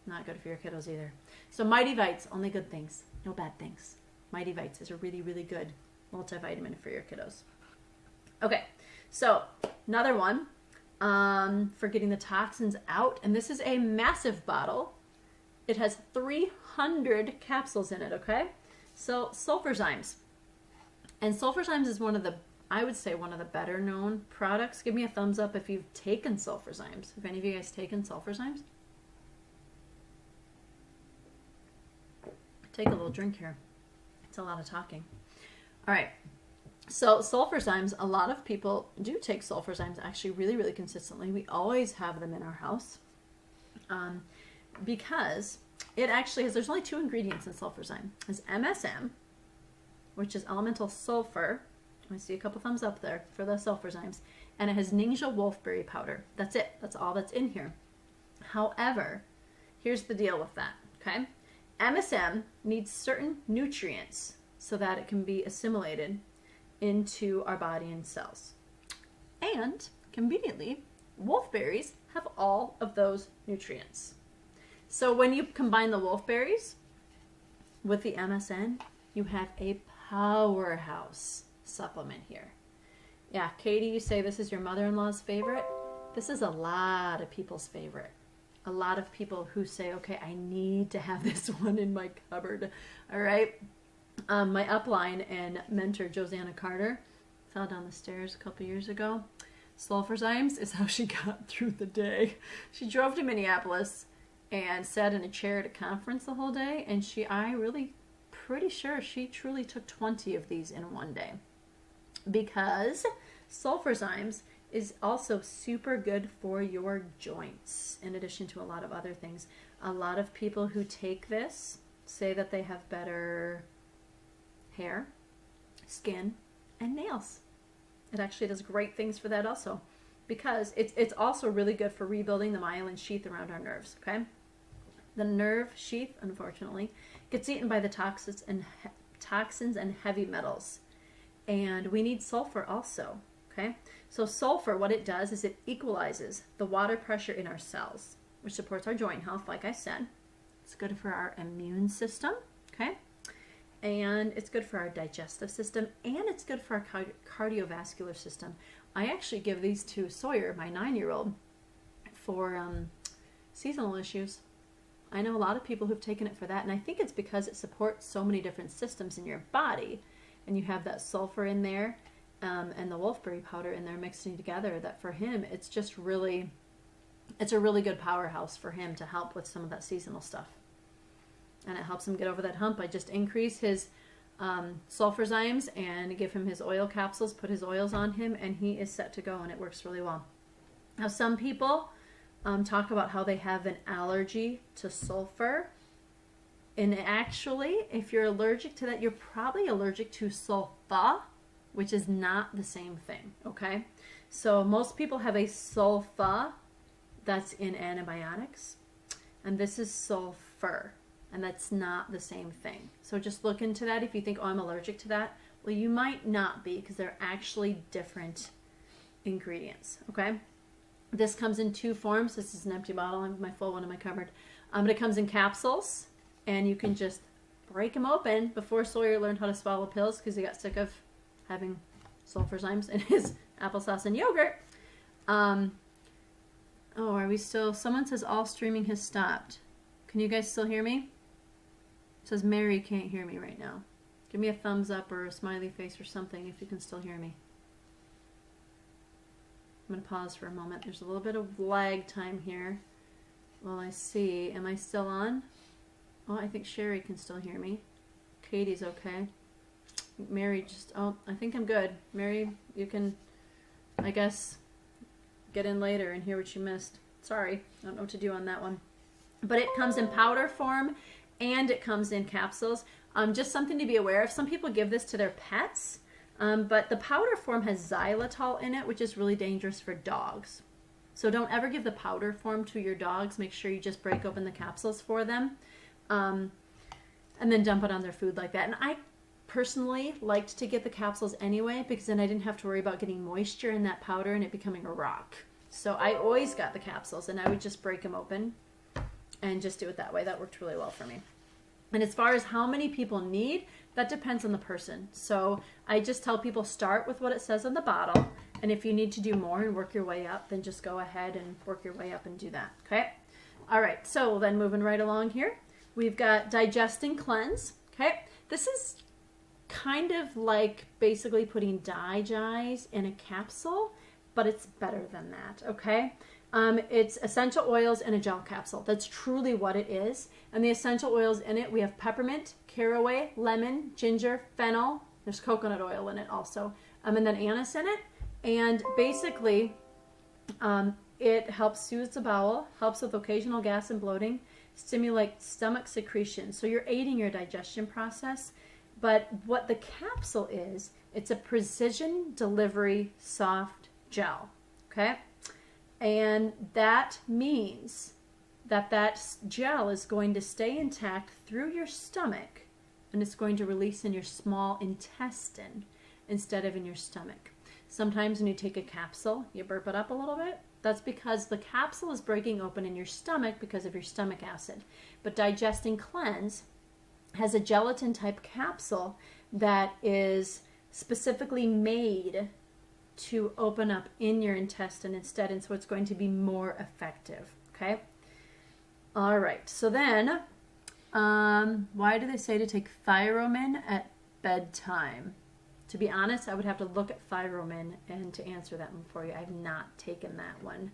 Not good for your kiddos either. So Mighty Vites, only good things, no bad things. Mighty Vites is a really, really good multivitamin for your kiddos. Okay, so another one for getting the toxins out, and this is a massive bottle. It has 300 capsules in it, okay? So Sulfurzymes. And Sulfurzymes is one of the, I would say, one of the better known products. Give me a thumbs up if you've taken Sulfurzymes. Have any of you guys taken Sulfurzymes? Take a little drink here. It's a lot of talking. All right. So Sulfurzymes, a lot of people do take Sulfurzymes actually really, really consistently. We always have them in our house because it actually has, there's only 2 ingredients in Sulfurzyme. It's MSM, which is elemental sulfur. I see a couple thumbs up there for the Sulfurzymes. And it has Ningxia wolfberry powder. That's it. That's all that's in here. However, here's the deal with that, okay? MSM needs certain nutrients so that it can be assimilated into our body and cells. And conveniently, wolfberries have all of those nutrients. So when you combine the wolfberries with the MSM, you have a powerhouse supplement here. Yeah, Katie, you say this is your mother-in-law's favorite. This is a lot of people's favorite. A lot of people who say, okay, I need to have this one in my cupboard. All right. My upline and mentor, Josanna Carter, fell down the stairs a couple years ago. Sulfurzymes is how she got through the day. She drove to Minneapolis and sat in a chair at a conference the whole day. And pretty sure she truly took 20 of these in one day. Because Sulfurzymes is also super good for your joints, in addition to a lot of other things. A lot of people who take this say that they have better hair, skin, and nails. It actually does great things for that also, because it's also really good for rebuilding the myelin sheath around our nerves, okay? The nerve sheath, unfortunately, gets eaten by the toxins and heavy metals. And we need sulfur also, okay? So sulfur, what it does is it equalizes the water pressure in our cells, which supports our joint health, like I said. It's good for our immune system, okay? And it's good for our digestive system, and it's good for our cardiovascular system. I actually give these to Sawyer, my 9-year-old, for seasonal issues. I know a lot of people who've taken it for that, and I think it's because it supports so many different systems in your body, and you have that sulfur in there and the wolfberry powder in there mixing together, that for him, it's just really, it's a really good powerhouse for him to help with some of that seasonal stuff. And it helps him get over that hump. I just increase his Sulfurzymes and give him his oil capsules, put his oils on him, and he is set to go, and it works really well. Now, some people talk about how they have an allergy to sulfur. And actually, if you're allergic to that, you're probably allergic to sulfa, which is not the same thing, okay? So most people have a sulfa that's in antibiotics, and this is sulfur. And that's not the same thing. So just look into that if you think, oh, I'm allergic to that. Well, you might not be, because they're actually different ingredients, okay? This comes in 2 forms. This is an empty bottle. I have my full one in my cupboard. But it comes in capsules, and you can just break them open. Before Sawyer learned how to swallow pills, because he got sick of having Sulfurzymes in his applesauce and yogurt. Oh, are we still? Someone says all streaming has stopped. Can you guys still hear me? It says Mary can't hear me right now. Give me a thumbs up or a smiley face or something if you can still hear me. I'm going to pause for a moment. There's a little bit of lag time here. Well, I see. Am I still on? Oh, I think Sherry can still hear me. Katie's okay. Mary just, oh, I think I'm good. Mary, you can, I guess, get in later and hear what you missed. Sorry, I don't know what to do on that one. But it comes in powder form and it comes in capsules. Just something to be aware of. Some people give this to their pets, but the powder form has xylitol in it, which is really dangerous for dogs. So don't ever give the powder form to your dogs. Make sure you just break open the capsules for them, and then dump it on their food like that. And I personally liked to get the capsules anyway, because then I didn't have to worry about getting moisture in that powder and it becoming a rock. So I always got the capsules, and I would just break them open and just do it that way. That worked really well for me. And as far as how many people need, that depends on the person. So I just tell people start with what it says on the bottle. And if you need to do more and work your way up, then just go ahead and work your way up and do that. Okay. All right. So then moving right along here, we've got Digest and Cleanse. Okay. This is kind of like basically putting Digize in a capsule, but it's better than that. Okay. It's essential oils in a gel capsule. That's truly what it is. And the essential oils in it, we have peppermint, caraway, lemon, ginger, fennel. There's coconut oil in it also. And then anise in it. And basically, it helps soothe the bowel, helps with occasional gas and bloating, stimulates stomach secretion. So you're aiding your digestion process. But what the capsule is, it's a precision delivery soft gel. Okay? And that means that that gel is going to stay intact through your stomach, and it's going to release in your small intestine instead of in your stomach. Sometimes when you take a capsule, you burp it up a little bit. That's because the capsule is breaking open in your stomach because of your stomach acid. But Digest and Cleanse has a gelatin type capsule that is specifically made to open up in your intestine instead, and so it's going to be more effective. Okay. All right. So then, why do they say to take Thyromin at bedtime? To be honest, I would have to look at Thyromin and to answer that one for you. I've not taken that one.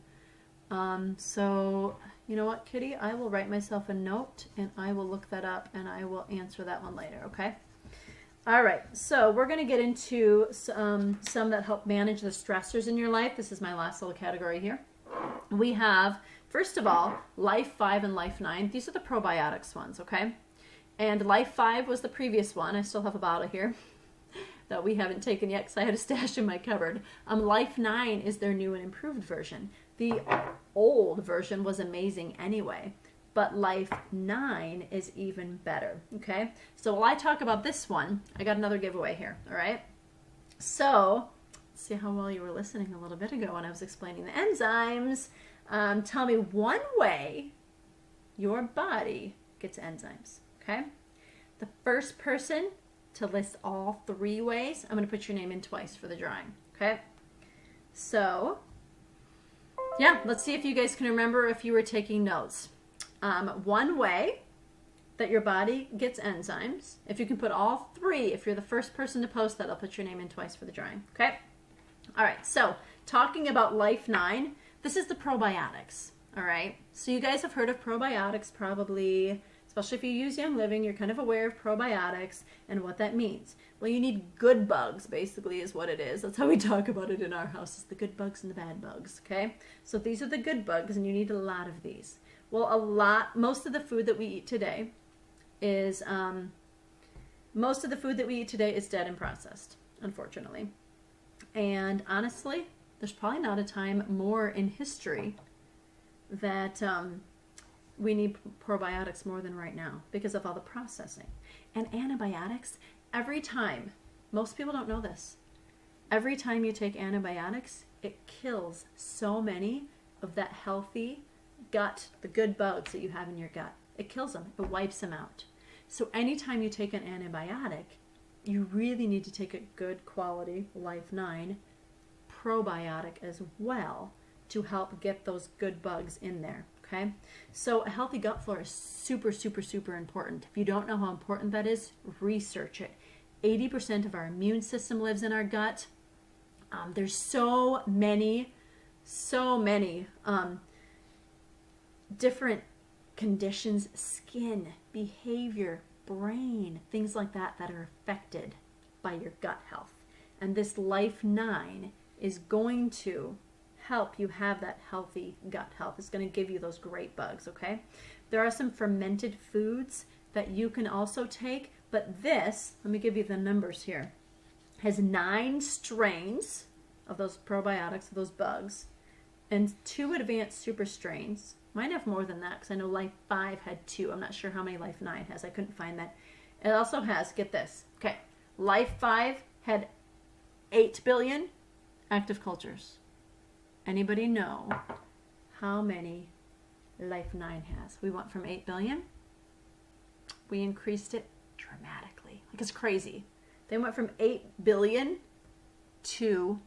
So you know what, Kitty? I will write myself a note and I will look that up and I will answer that one later. Okay. All right, so we're going to get into some that help manage the stressors in your life. This is my last little category here. We have, first of all, Life 5 and Life 9. These are the probiotics ones, okay? And Life 5 was the previous one. I still have a bottle here that we haven't taken yet because I had a stash in my cupboard. Life 9 is their new and improved version. The old version was amazing anyway. But Life 9 is even better, okay? So while I talk about this one, I got another giveaway here, all right? So, let's see how well you were listening a little bit ago when I was explaining the enzymes. Tell me one way your body gets enzymes, okay? The first person to list all 3 ways, I'm going to put your name in twice for the drawing, okay? So, yeah, let's see if you guys can remember if you were taking notes. One way that your body gets enzymes, if you can put all 3, if you're the first person to post that, I'll put your name in twice for the drawing, okay? All right, so talking about Life 9, this is the probiotics, all right? So you guys have heard of probiotics probably, especially if you use Young Living, you're kind of aware of probiotics and what that means. Well, you need good bugs, basically, is what it is. That's how we talk about it in our house, is the good bugs and the bad bugs, okay? So these are the good bugs, and you need a lot of these. Well, most of the food that we eat today is dead and processed, unfortunately. And honestly, there's probably not a time more in history that we need probiotics more than right now because of all the processing. And antibiotics, every time, most people don't know this, every time you take antibiotics, it kills so many of that healthy gut, the good bugs that you have in your gut. It kills them. It wipes them out. So anytime you take an antibiotic, you really need to take a good quality Life 9 probiotic as well to help get those good bugs in there, okay? So a healthy gut flora is super, super, super important. If you don't know how important that is, research it. 80% of our immune system lives in our gut. There's so many different conditions, skin, behavior, brain, things like that that are affected by your gut health. And this Life 9 is going to help you have that healthy gut health. It's going to give you those great bugs, okay? There are some fermented foods that you can also take, but this, let me give you the numbers here, has 9 strains of those probiotics, of those bugs, and 2 advanced super strains. Mine have more than that because I know Life 5 had 2. I'm not sure how many Life 9 has. I couldn't find that. It also has, get this, okay, Life 5 had 8 billion active cultures. Anybody know how many Life 9 has? We went from 8 billion. We increased it dramatically. Like, it's crazy. They went from 8 billion to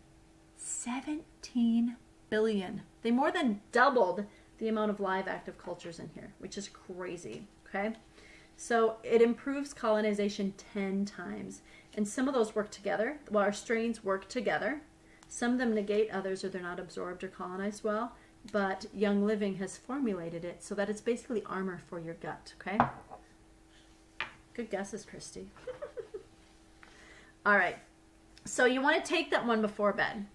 17 billion. They more than doubled the amount of live active cultures in here, which is crazy, okay? So it improves colonization 10 times. And some of those work together. Well, our strains work together. Some of them negate others, or they're not absorbed or colonized well. But Young Living has formulated it so that it's basically armor for your gut, okay? Good guesses, Christy. All right. So you want to take that one before bed.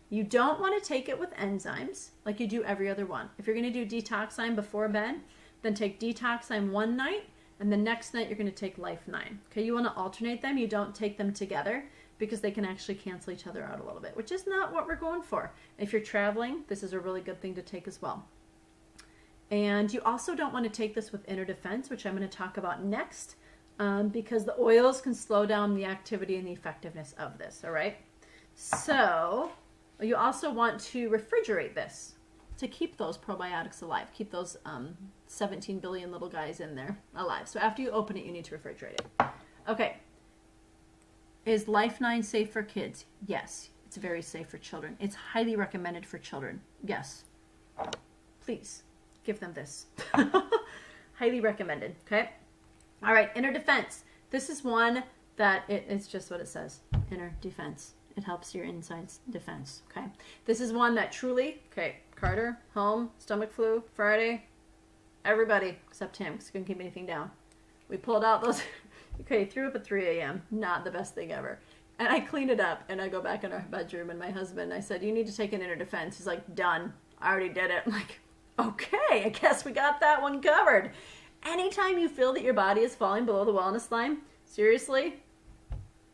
You don't want to take it with enzymes like you do every other one. If you're going to do Detoxzyme before bed, then take Detoxzyme one night, and the next night you're going to take Life 9. Okay, you want to alternate them. You don't take them together because they can actually cancel each other out a little bit, which is not what we're going for. If you're traveling, this is a really good thing to take as well. And you also don't want to take this with Inner Defense, which I'm going to talk about next, because the oils can slow down the activity and the effectiveness of this, all right? So you also want to refrigerate this to keep those probiotics alive, keep those 17 billion little guys in there alive. So after you open it, you need to refrigerate it. Okay. Is Life 9 safe for kids? Yes, it's very safe for children. It's highly recommended for children. Yes. Please give them this. Highly recommended, okay? All right, Inner Defense. This is one that it's just what it says, Inner Defense. It helps your insides defense, okay? This is one that truly, okay, Carter, home, stomach flu, Friday, everybody except him because he couldn't keep anything down. We pulled out those, okay, threw up at 3 a.m. Not the best thing ever. And I cleaned it up and I go back in our bedroom and my husband, I said, you need to take an Inner Defense. He's like, done. I already did it. I'm like, okay, I guess we got that one covered. Anytime you feel that your body is falling below the wellness line, seriously,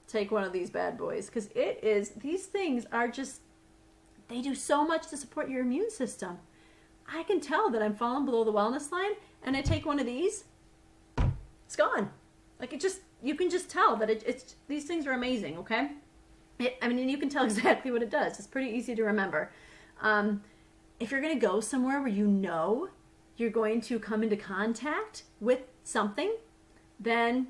take one of these bad boys, because it is, these things are just, they do so much to support your immune system. I can tell that I'm falling below the wellness line and I take one of these, it's gone. Like, it just, you can just tell that it's these things are amazing, okay? I mean, you can tell exactly what it does. It's pretty easy to remember. If you're going to go somewhere where you know you're going to come into contact with something, then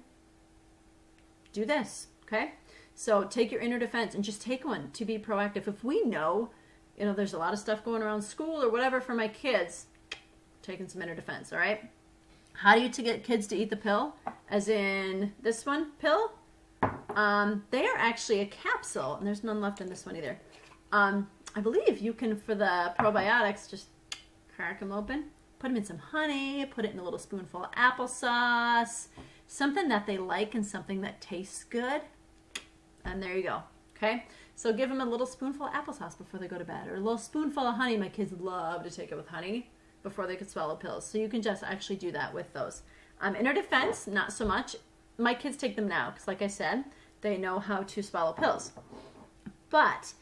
do this, okay? So take your Inner Defense and just take one to be proactive. If we know, you know, there's a lot of stuff going around school or whatever for my kids, taking some Inner Defense, all right? How do you get kids to eat the pill? As in this one, pill? They are actually a capsule, and there's none left in this one either. I believe you can, for the probiotics, just crack them open, put them in some honey, put it in a little spoonful of applesauce, something that they like and something that tastes good, and there you go, okay? So give them a little spoonful of applesauce before they go to bed, or a little spoonful of honey. My kids love to take it with honey before they could swallow pills. So you can just actually do that with those. Inner Defense, not so much. My kids take them now because, like I said, they know how to swallow pills. But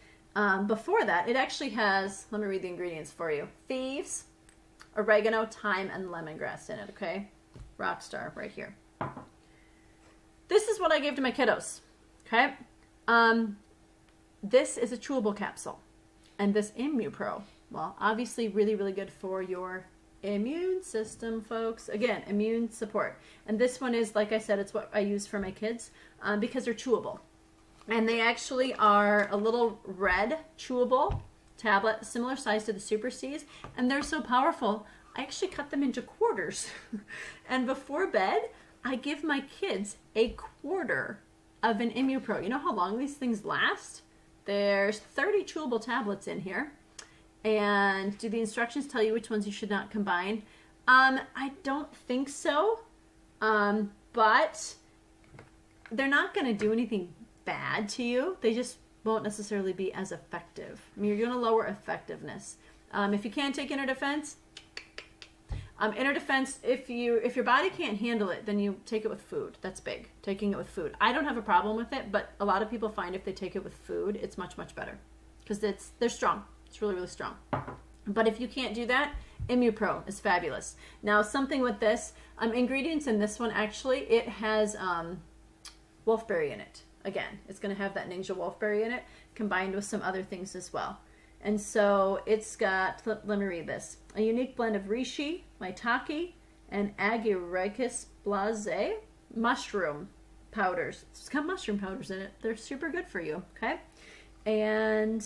before that, it actually has, let me read the ingredients for you. Thieves, oregano, thyme, and lemongrass in it, okay? Rockstar right here. This is what I gave to my kiddos, okay? This is a chewable capsule. And this ImmuPro, well, obviously really, really good for your immune system, folks. Again, immune support. And this one is, like I said, it's what I use for my kids because they're chewable. And they actually are a little red chewable tablet, similar size to the Super Cs. And they're so powerful, I actually cut them into quarters. And before bed, I give my kids a quarter of an ImmuPro. You know how long these things last? There's 30 chewable tablets in here. And do the instructions tell you which ones you should not combine? I don't think so. But they're not going to do anything bad to you. They just won't necessarily be as effective. I mean, you're going to lower effectiveness. If you can't take inner defense, if your body can't handle it, then you take it with food. That's big. Taking it with food. I don't have a problem with it, but a lot of people find if they take it with food, it's much, much better because they're strong. It's really, really strong. But if you can't do that, ImmuPro is fabulous. Now, something with this, ingredients in this one, actually, it has wolfberry in it. Again, it's going to have that Ningxia wolfberry in it, combined with some other things as well. And so it's got, let me read this, a unique blend of reishi, maitake, and Agaricus blase mushroom powders. It's got mushroom powders in it. They're super good for you, okay? And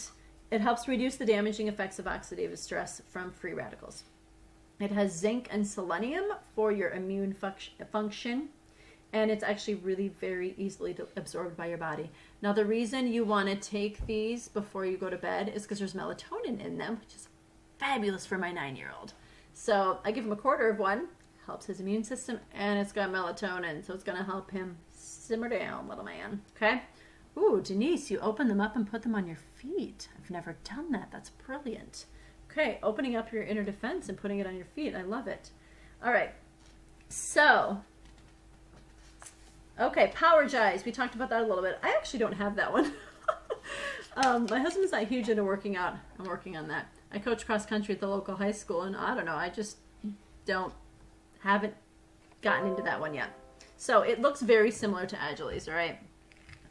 it helps reduce the damaging effects of oxidative stress from free radicals. It has zinc and selenium for your immune function. And it's actually really very easily absorbed by your body. Now, the reason you want to take these before you go to bed is because there's melatonin in them, which is fabulous for my 9-year-old. So I give him a quarter of one, helps his immune system, and it's got melatonin, so it's going to help him simmer down, little man. Okay? Ooh, Denise, you open them up and put them on your feet. I've never done that. That's brilliant. Okay, opening up your inner defense and putting it on your feet. I love it. All right. So... okay, Powergize. We talked about that a little bit. I actually don't have that one. My husband's not huge into working out. I'm working on that. I coach cross country at the local high school, and I don't know. I just haven't gotten into that one yet. So it looks very similar to Agilis, all right?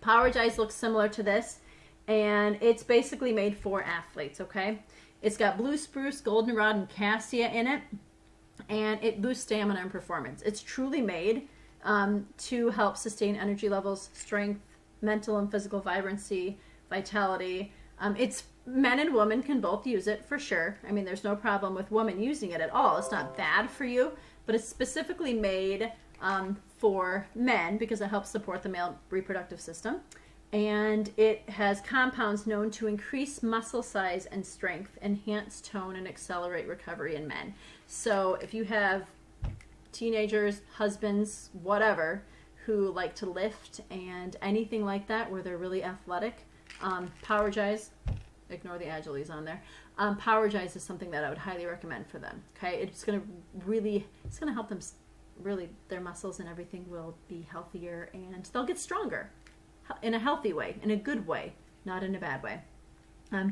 Powergize looks similar to this, and it's basically made for athletes, okay? It's got blue spruce, goldenrod, and cassia in it, and it boosts stamina and performance. It's truly made to help sustain energy levels, strength, mental and physical vibrancy, vitality. It's men and women can both use it for sure. I mean, there's no problem with women using it at all. It's not bad for you, but it's specifically made for men because it helps support the male reproductive system. And it has compounds known to increase muscle size and strength, enhance tone, and accelerate recovery in men. So if you have teenagers, husbands, whatever, who like to lift and anything like that where they're really athletic, Powergize, ignore the Agilis on there, Powergize is something that I would highly recommend for them. Okay, it's going to help them really, their muscles and everything will be healthier and they'll get stronger in a healthy way, in a good way, not in a bad way.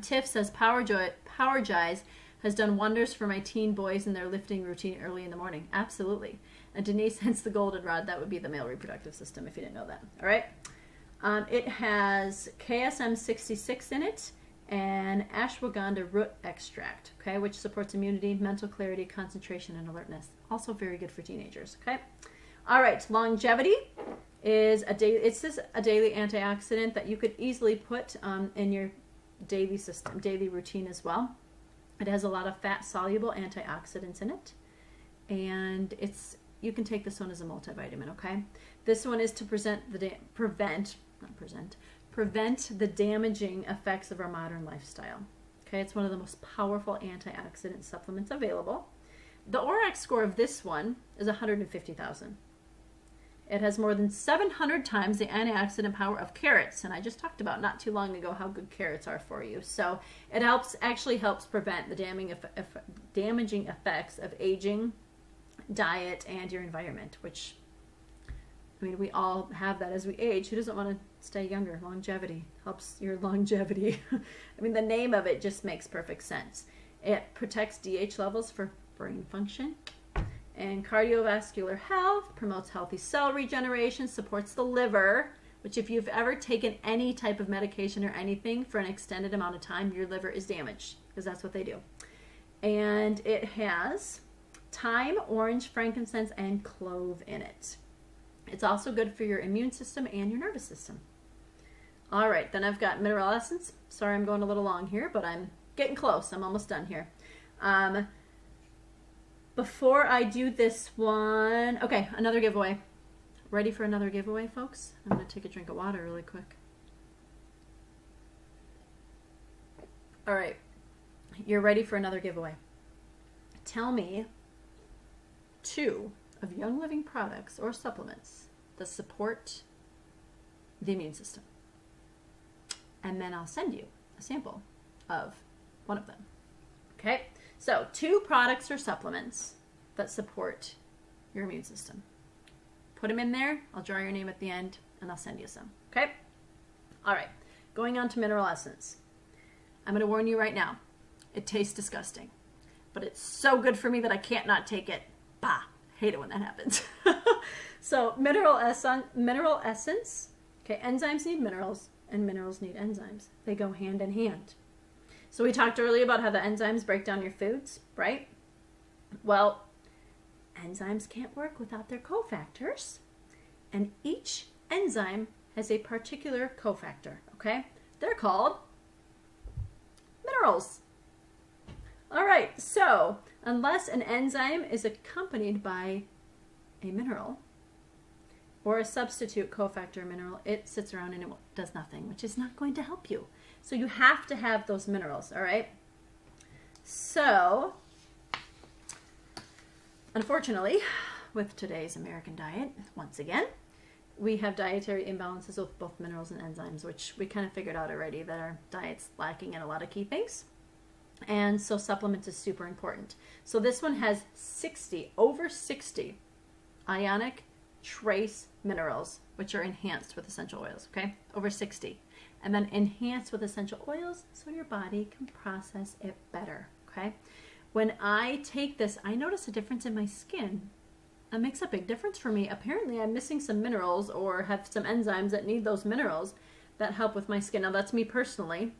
Tiff says Powergize has done wonders for my teen boys in their lifting routine early in the morning. Absolutely. And Denise, hence the goldenrod, that would be the male reproductive system if you didn't know that. All right. It has KSM 66 in it and ashwagandha root extract, okay, which supports immunity, mental clarity, concentration, and alertness. Also very good for teenagers, okay? All right, longevity is a daily antioxidant that you could easily put in your daily routine as well. It has a lot of fat-soluble antioxidants in it, and you can take this one as a multivitamin, okay? This one is to prevent the damaging effects of our modern lifestyle. Okay, it's one of the most powerful antioxidant supplements available. The ORAC score of this one is 150,000. It has more than 700 times the antioxidant power of carrots, and I just talked about not too long ago how good carrots are for you. So it actually helps prevent the damaging effects of aging, diet, and your environment, which, I mean, we all have that as we age. Who doesn't want to stay younger? Longevity helps your longevity. I mean, the name of it just makes perfect sense. It protects DH levels for brain function and cardiovascular health, promotes healthy cell regeneration, supports the liver, which if you've ever taken any type of medication or anything for an extended amount of time, your liver is damaged because that's what they do. And it has thyme, orange, frankincense, and clove in it. It's also good for your immune system and your nervous system. All right, then I've got mineral essence. Sorry, I'm going a little long here, but I'm getting close. I'm almost done here. Before I do this one, okay, another giveaway. Ready for another giveaway, folks? I'm going to take a drink of water really quick. All right, you're ready for another giveaway. Tell me 2 of Young Living products or supplements that support the immune system. and then I'll send you a sample of one of them. Okay, so 2 products or supplements that support your immune system. Put them in there. I'll draw your name at the end, and I'll send you some. Okay? All right. Going on to Mineral Essence. I'm going to warn you right now. It tastes disgusting. But it's so good for me that I can't not take it. Bah! Hate it when that happens. So, Mineral Essence. Okay, enzymes need minerals, and minerals need enzymes. They go hand in hand. So we talked earlier about how the enzymes break down your foods, right? Well, enzymes can't work without their cofactors, and each enzyme has a particular cofactor, okay? They're called minerals. All right, so unless an enzyme is accompanied by a mineral or a substitute cofactor mineral, it sits around and it does nothing, which is not going to help you. So you have to have those minerals, all right? So, unfortunately, with today's American diet, once again, we have dietary imbalances with both minerals and enzymes, which we kind of figured out already that our diet's lacking in a lot of key things. And so supplements is super important. So this one has over 60 ionic trace minerals, which are enhanced with essential oils, okay? Over 60. And then enhanced with essential oils so your body can process it better, okay? When I take this, I notice a difference in my skin. It makes a big difference for me. Apparently, I'm missing some minerals or have some enzymes that need those minerals that help with my skin. Now, that's me personally.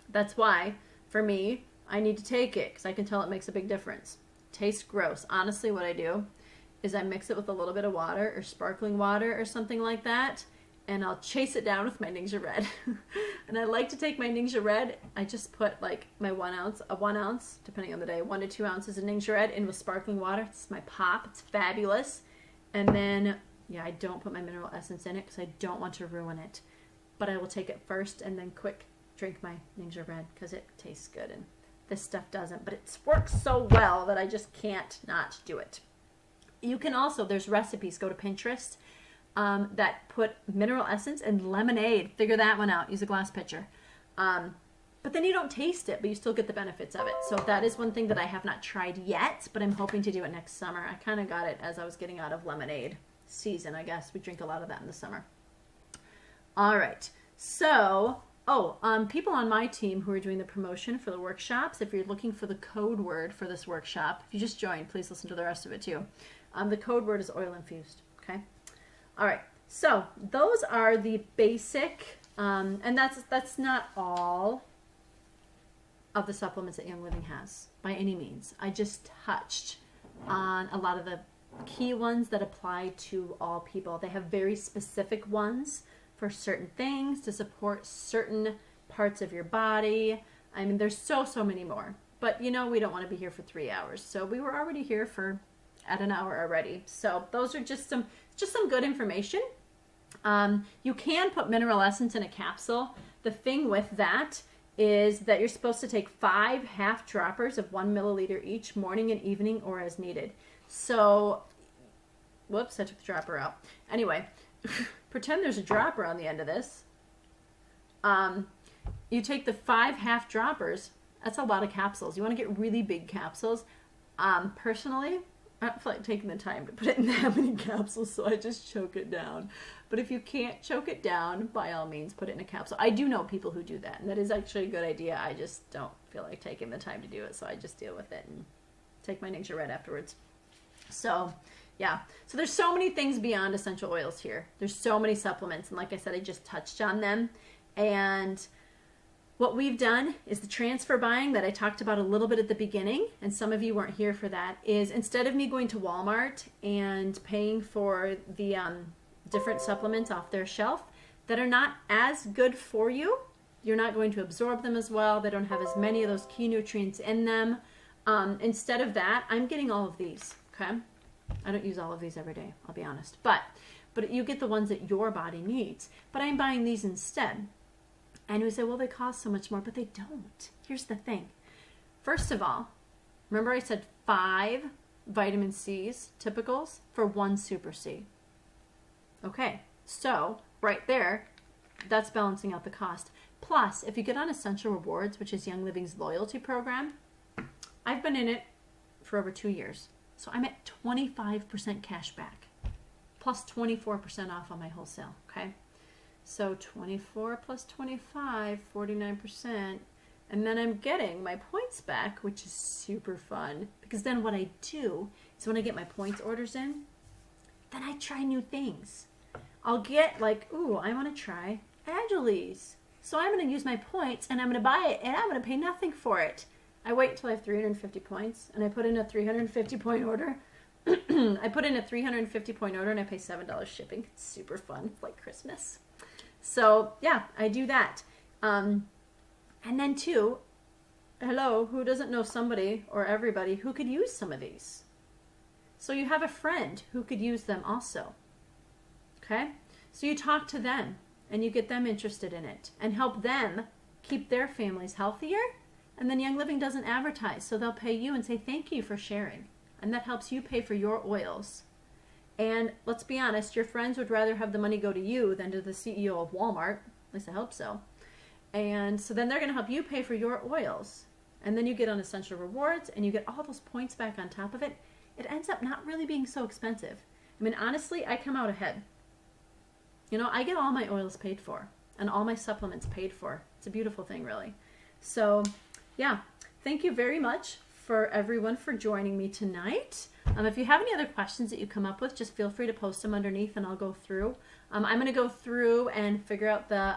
That's why, for me, I need to take it because I can tell it makes a big difference. Tastes gross. Honestly, what I do is I mix it with a little bit of water or sparkling water or something like that, and I'll chase it down with my Ningxia Red. And I like to take my Ningxia Red. I just put like my 1 ounce, depending on the day, 1 to 2 ounces of Ningxia Red in with sparkling water. It's my pop. It's fabulous. And then, yeah, I don't put my mineral essence in it because I don't want to ruin it. But I will take it first and then quick drink my Ningxia Red because it tastes good. And this stuff doesn't. But it works so well that I just can't not do it. You can also, there's recipes, go to Pinterest, that put mineral essence and lemonade. Figure that one out. Use a glass pitcher. But then you don't taste it, but you still get the benefits of it. So that is one thing that I have not tried yet, but I'm hoping to do it next summer. I kind of got it as I was getting out of lemonade season, I guess. We drink a lot of that in the summer. All right. So, people on my team who are doing the promotion for the workshops, if you're looking for the code word for this workshop, if you just joined, please listen to the rest of it too. The code word is oil infused, okay? All right, so those are the basic, and that's not all of the supplements that Young Living has by any means. I just touched on a lot of the key ones that apply to all people. They have very specific ones for certain things to support certain parts of your body. I mean, there's so many more. But, you know, we don't want to be here for 3 hours. So we were already here at an hour already. So those are just some good information. You can put mineral essence in a capsule. The thing with that is that you're supposed to take 5 half droppers of 1 milliliter each, morning and evening, or as needed. So, whoops, I took the dropper out. Anyway, pretend there's a dropper on the end of this. You take the 5 half droppers. That's a lot of capsules. You want to get really big capsules. Personally, I don't feel like taking the time to put it in that many capsules, so I just choke it down. But if you can't choke it down, by all means, put it in a capsule. I do know people who do that, and that is actually a good idea. I just don't feel like taking the time to do it, so I just deal with it and take my Ningxia Red afterwards. So, yeah. So there's so many things beyond essential oils here. There's so many supplements, and like I said, I just touched on them. And what we've done is the transfer buying that I talked about a little bit at the beginning, and some of you weren't here for that, is instead of me going to Walmart and paying for the different supplements off their shelf that are not as good for you, you're not going to absorb them as well, they don't have as many of those key nutrients in them. Instead of that, I'm getting all of these, okay? I don't use all of these every day, I'll be honest. But you get the ones that your body needs. But I'm buying these instead. And we say, well, they cost so much more, but they don't. Here's the thing. First of all, remember I said 5 vitamin C's, typicals, for 1 Super C. Okay, so right there, that's balancing out the cost. Plus, if you get on Essential Rewards, which is Young Living's loyalty program, I've been in it for over 2 years. So I'm at 25% cash back, plus 24% off on my wholesale, okay? So 24 plus 25, 49%. And then I'm getting my points back, which is super fun. Because then what I do is when I get my points orders in, then I try new things. I'll get like, ooh, I want to try Agiles. So I'm going to use my points and I'm going to buy it and I'm going to pay nothing for it. I wait until I have 350 points and I put in a 350 point order. I put in a 350 point order and I pay $7 shipping. It's super fun. It's like Christmas. So yeah, I do that. And then too, hello, who doesn't know somebody or everybody who could use some of these? So you have a friend who could use them also. Okay? So you talk to them and you get them interested in it and help them keep their families healthier. And then Young Living doesn't advertise, so they'll pay you and say thank you for sharing. And that helps you pay for your oils. And let's be honest, your friends would rather have the money go to you than to the CEO of Walmart. At least I hope so. And so then they're going to help you pay for your oils. And then you get on Essential Rewards and you get all those points back on top of it. It ends up not really being so expensive. I mean, honestly, I come out ahead. You know, I get all my oils paid for and all my supplements paid for. It's a beautiful thing, really. So, yeah, thank you very much for everyone for joining me tonight. If you have any other questions that you come up with, just feel free to post them underneath and I'll go through. I'm going to go through and figure out the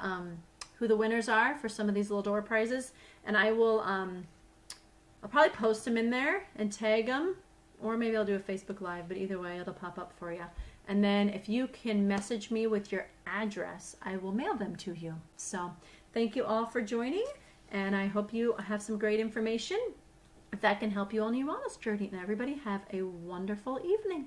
who the winners are for some of these little door prizes. And I will, I'll probably post them in there and tag them. Or maybe I'll do a Facebook Live, but either way, it'll pop up for you. And then if you can message me with your address, I will mail them to you. So thank you all for joining, and I hope you have some great information if that can help you on your wellness journey. And everybody have a wonderful evening.